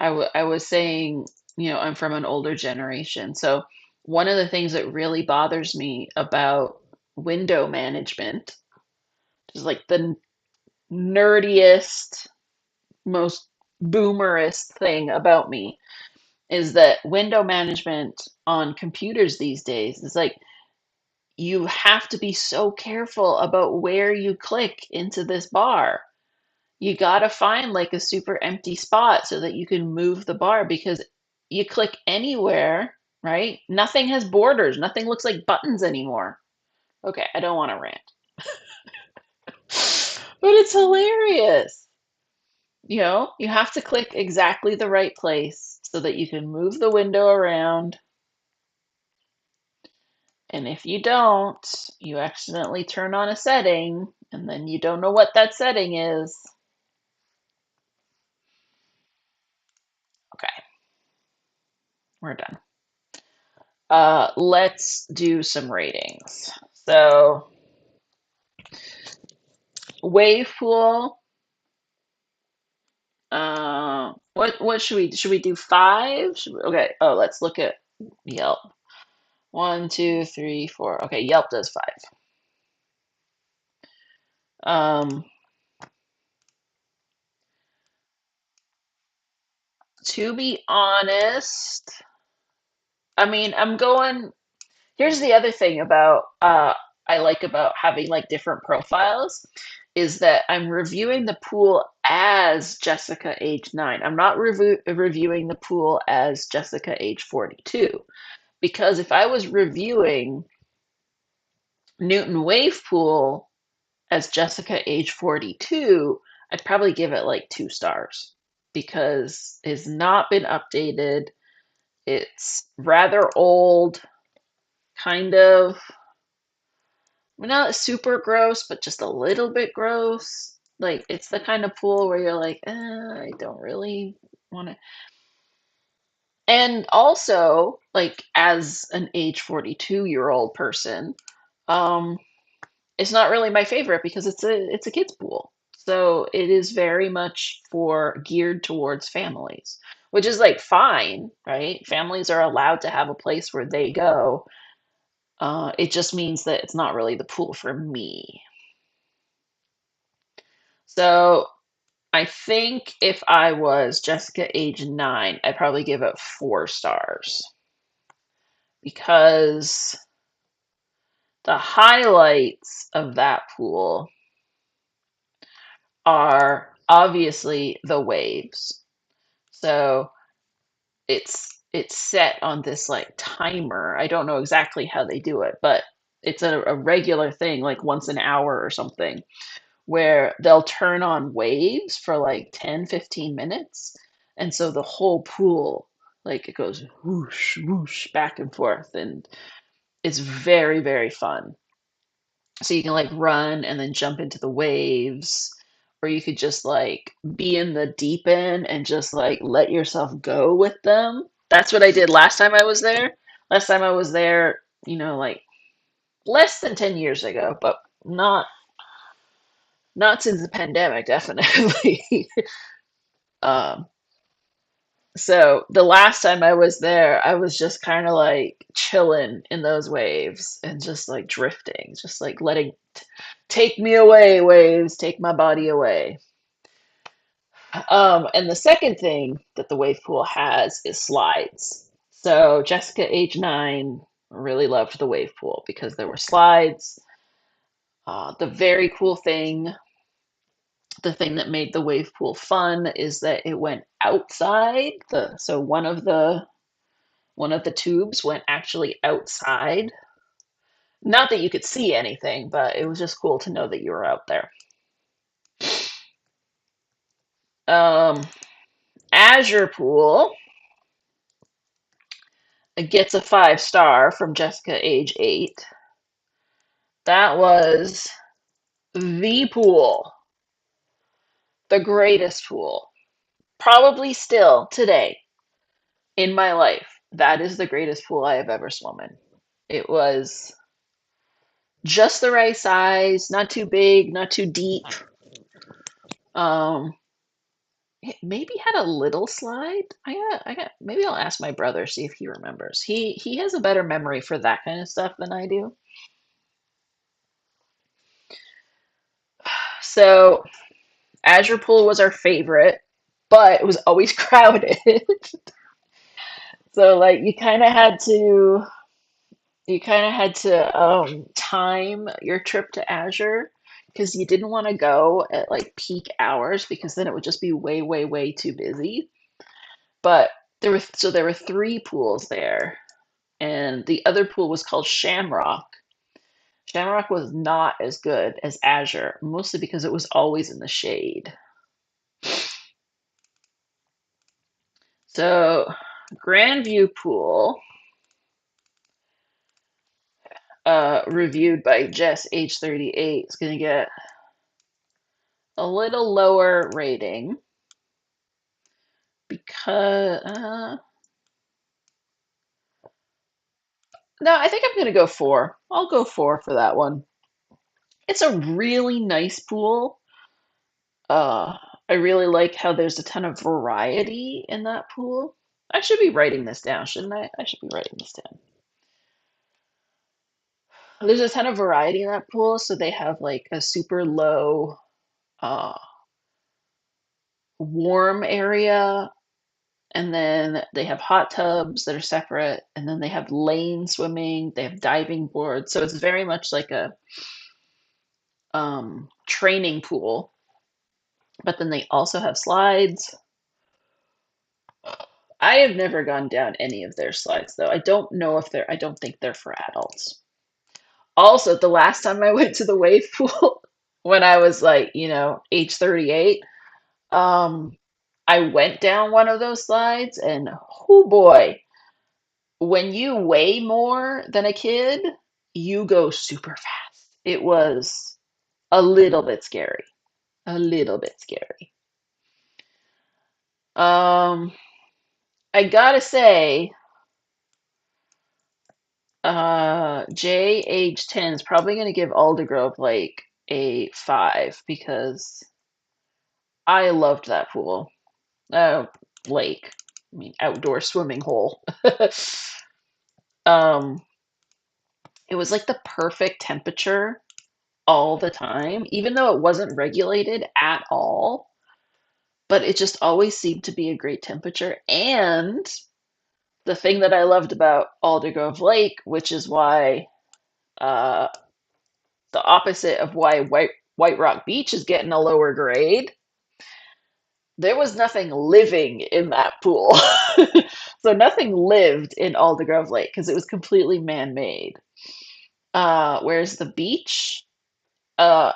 [SPEAKER 1] I was saying, I'm from an older generation. So one of the things that really bothers me about window management is like the nerdiest, most boomerist thing about me is that window management on computers these days is like you have to be so careful about where you click into this bar. You got to find like a super empty spot so that you can move the bar because you click anywhere, right? Nothing has borders, nothing looks like buttons anymore. Okay, I don't want to rant, but it's hilarious. You have to click exactly the right place so that you can move the window around. And if you don't, you accidentally turn on a setting and then you don't know what that setting is. Okay, we're done. Let's do some ratings. So, wave pool. What should we do 5? Okay. Oh, let's look at Yelp. 1, 2, 3, 4. Okay, Yelp does 5. Um, to be honest, I mean, I'm going. Here's the other thing about I like about having like different profiles is that I'm reviewing the pool as Jessica age 9. I'm not reviewing the pool as Jessica age 42 because if I was reviewing Newton Wave Pool as Jessica age 42, I'd probably give it like 2 stars because it's not been updated. It's rather old, kind of not super gross, but just a little bit gross. Like it's the kind of pool where you're like, I don't really want to. And also, like as an age 42-year-old person, um, it's not really my favorite because it's a kids pool. So it is very much for geared towards families, which is like fine, right? Families are allowed to have a place where they go. It just means that it's not really the pool for me. So I think if I was Jessica age 9, I'd probably give it 4 stars because the highlights of that pool are obviously the waves. So it's set on this like timer. I don't know exactly how they do it, but it's a regular thing, like once an hour or something, where they'll turn on waves for like 10, 15 minutes. And so the whole pool, like it goes whoosh, whoosh back and forth. And it's very, very fun. So you can like run and then jump into the waves, or you could just like be in the deep end and just like let yourself go with them. That's what I did last time I was there. Last time I was there, like less than 10 years ago, but not since the pandemic, definitely. um, so the last time I was there, I was just kind of like chilling in those waves and just like drifting, just like letting take me away, waves, take my body away. And the second thing that the wave pool has is slides. So Jessica, age 9, really loved the wave pool because there were slides. The very cool thing, the thing that made the wave pool fun is that it went outside. So one of the tubes went actually outside. Not that you could see anything, but it was just cool to know that you were out there. Um, Azure Pool gets a 5 star from Jessica, age 8. That was the pool, the greatest pool. Probably still today in my life, that is the greatest pool I have ever swum in. It was just the right size, not too big, not too deep. Um, it maybe had a little slide. I got. Maybe I'll ask my brother, see if he remembers. He has a better memory for that kind of stuff than I do. So Azure Pool was our favorite, but it was always crowded. So like you kind of had to time your trip to Azure because you didn't want to go at like peak hours because then it would just be way, way, way too busy. But there were 3 pools there, and the other pool was called Shamrock. Shamrock was not as good as Azure, mostly because it was always in the shade. So Grandview Pool, reviewed by Jess, age 38, is going to get a little lower rating because no, I think I'm going to go 4. I'll go 4 for that one. It's a really nice pool. Uh, I really like how there's a ton of variety in that pool. I should be writing this down, shouldn't I? I should be writing this down. There's a ton of variety in that pool, so they have like a super low, uh, warm area, and then they have hot tubs that are separate, and then they have lane swimming, they have diving boards. So it's very much like a training pool, but then they also have slides. I have never gone down any of their slides though. I don't think they're for adults. Also, the last time I went to the wave pool, when I was like, age 38. Um, I went down one of those slides, and oh boy, when you weigh more than a kid, you go super fast. It was a little bit scary. A little bit scary. Um, I gotta say, Jay, age 10, is probably gonna give Aldergrove like a 5 because I loved that pool. Uh, lake. I mean, outdoor swimming hole. Um, it was like the perfect temperature all the time, even though it wasn't regulated at all. But it just always seemed to be a great temperature. And the thing that I loved about Aldergrove Lake, which is why uh, the opposite of why White Rock Beach is getting a lower grade, there was nothing living in that pool. So nothing lived in Aldergrove Lake because it was completely man-made. Whereas the beach, uh,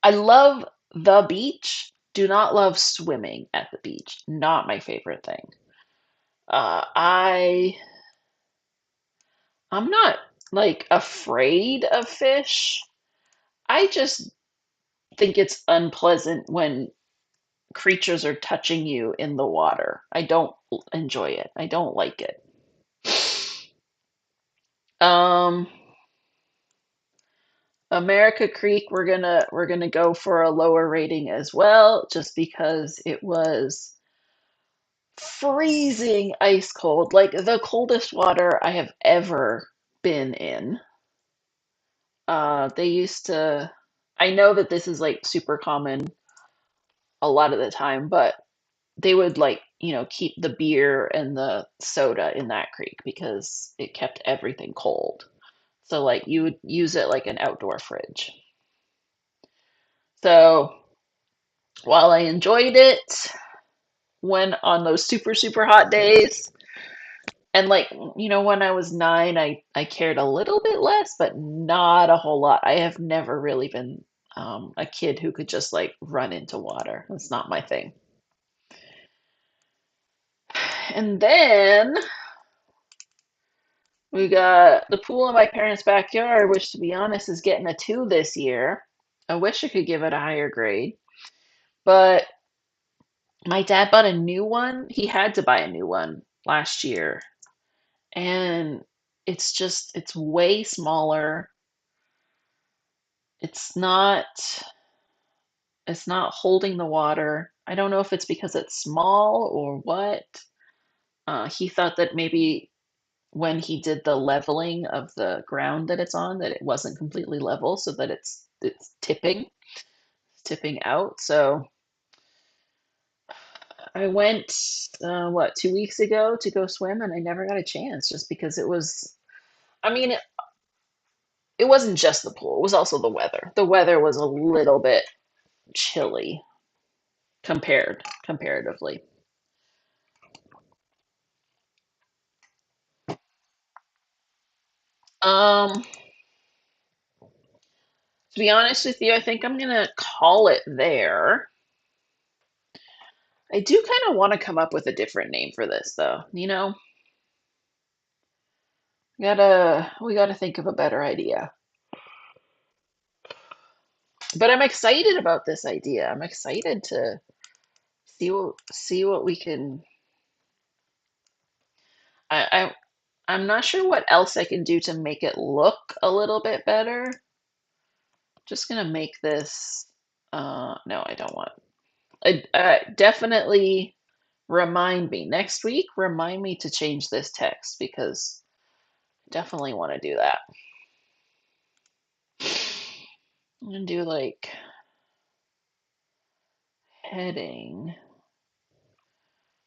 [SPEAKER 1] I love the beach. Do not love swimming at the beach. Not my favorite thing. Uh, I I'm not like afraid of fish. I just think it's unpleasant when creatures are touching you in the water. I don't enjoy it. I don't like it. Um, America Creek, we're gonna go for a lower rating as well, just because it was freezing ice cold, like the coldest water I have ever been in. They used to, I know that this is like super common a lot of the time, but they would like, keep the beer and the soda in that creek because it kept everything cold. So like you would use it like an outdoor fridge. So while I enjoyed it when on those super, super hot days, and like, when I was 9, I cared a little bit less, but not a whole lot. I have never really been a kid who could just like run into water. That's not my thing. And then we got the pool in my parents' backyard, which to be honest is getting a 2 this year. I wish I could give it a higher grade, but my dad bought a new one. He had to buy a new one last year, and it's way smaller. It's not it's not holding the water. I don't know if it's because it's small or what. He thought that maybe when he did the leveling of the ground that it's on, that it wasn't completely level, so that it's tipping out. So I went, 2 weeks ago to go swim, and I never got a chance just because it was. I mean, it wasn't just the pool; it was also the weather. The weather was a little bit chilly comparatively. Um, to be honest with you, I think I'm gonna call it there. I do kind of want to come up with a different name for this, though. We gotta think of a better idea. But I'm excited about this idea. I'm excited to see what we can. I'm not sure what else I can do to make it look a little bit better. Just gonna make this. No, I don't want. Definitely remind me next week. Remind me to change this text because I definitely want to do that. I'm gonna do like heading.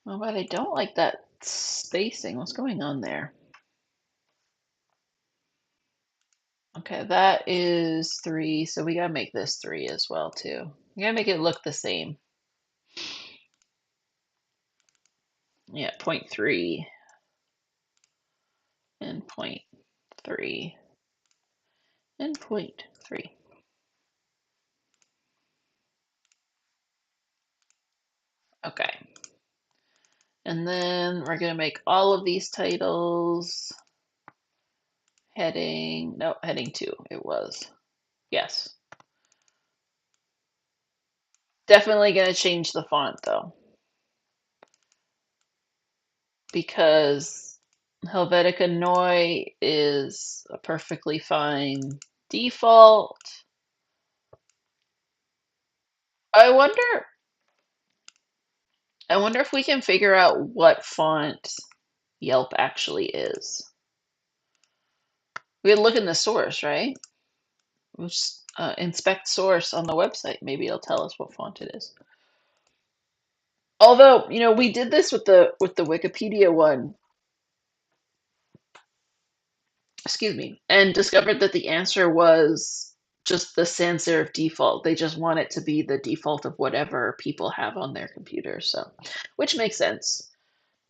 [SPEAKER 1] Oh, but I don't like that spacing. What's going on there? Okay, that is 3, so we gotta make this 3 as well too. We gotta make it look the same. Yeah, point 0.3 and point 0.3 and point 0.3. Okay. And then we're going to make all of these titles heading, no, heading 2 it was. Yes. Definitely going to change the font though, because Helvetica Noi is a perfectly fine default. I wonder I wonder if we can figure out what font Yelp actually is. We could look in the source, right? We'll just inspect source on the website. Maybe it'll tell us what font it is. Although, we did this with the Wikipedia one, excuse me, and discovered that the answer was just the sans serif default. They just want it to be the default of whatever people have on their computer. So, which makes sense.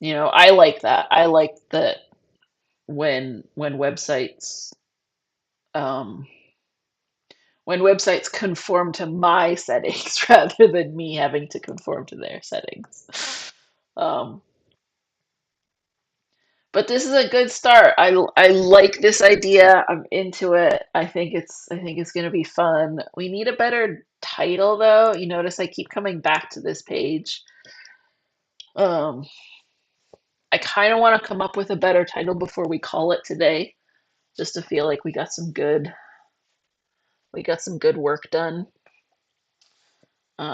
[SPEAKER 1] I like that. I like that when websites um, when websites conform to my settings rather than me having to conform to their settings. Um, but this is a good start. I like this idea. I'm into it. I think it's going to be fun. We need a better title though. You notice I keep coming back to this page. Um, I kind of want to come up with a better title before we call it today, just to feel like we got some good work done.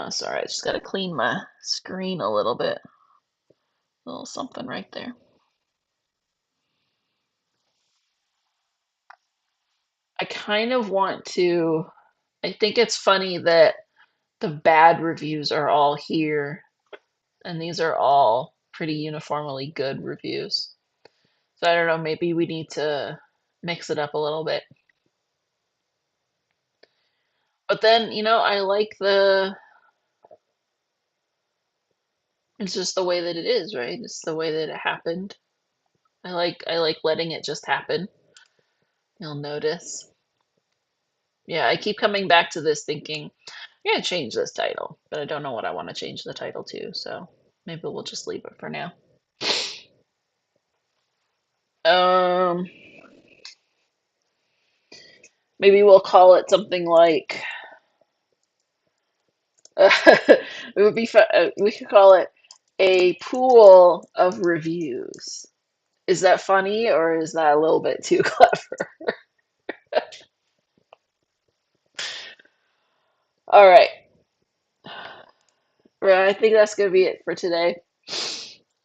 [SPEAKER 1] Sorry, I just got to clean my screen a little bit. A little something right there. I kind of want to. I think it's funny that the bad reviews are all here, and these are all pretty uniformly good reviews. So I don't know, maybe we need to mix it up a little bit. But then, I like it's just the way that it is, right? It's the way that it happened. I like letting it just happen. You'll notice. Yeah, I keep coming back to this thinking, I'm gonna change this title, but I don't know what I want to change the title to, so maybe we'll just leave it for now. Um, Maybe we'll call it something like it would be fun. We could call it a pool of reviews. Is that funny or is that a little bit too clever? All right. Well, I think that's gonna be it for today.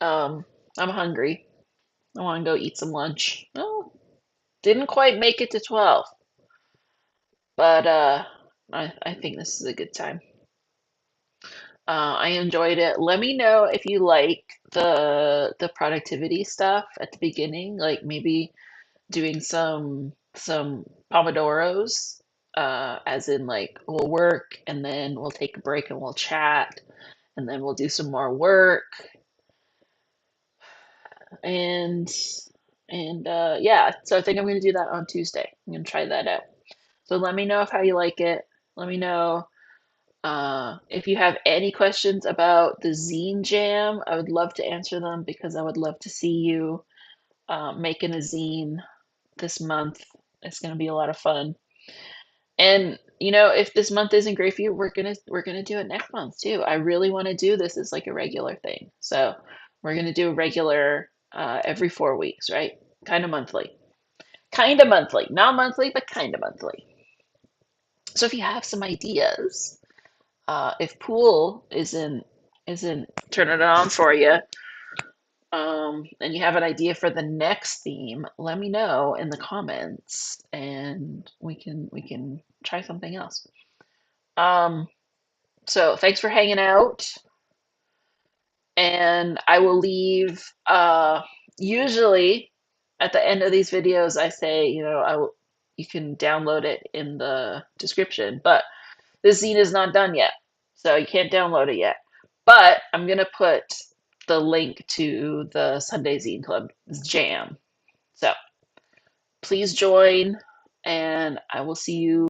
[SPEAKER 1] Um, I'm hungry. I want to go eat some lunch. Oh, didn't quite make it to 12, but I think this is a good time. I enjoyed it. Let me know if you like the productivity stuff at the beginning, like maybe doing some pomodoros, as in like we'll work and then we'll take a break and we'll chat and then we'll do some more work and yeah. So I think I'm gonna do that on Tuesday. I'm gonna try that out. So let me know how you like it. Let me know if you have any questions about the Zine Jam. I would love to answer them because I would love to see you making a zine this month. It's going to be a lot of fun. And if this month isn't great for you, we're gonna do it next month too. I really want to do this as like a regular thing. So we're gonna do a regular every 4 weeks, right? Kind of monthly. Kind of monthly. Not monthly, but kind of monthly. So if you have some ideas, if pool isn't turning it on for you, and you have an idea for the next theme, let me know in the comments, and we can try something else. Um, so thanks for hanging out, and I will leave. Usually, at the end of these videos, I say, you can download it in the description, but this zine is not done yet, so you can't download it yet. But I'm gonna put the link to the Sunday Zine Club Jam. So please join, and I will see you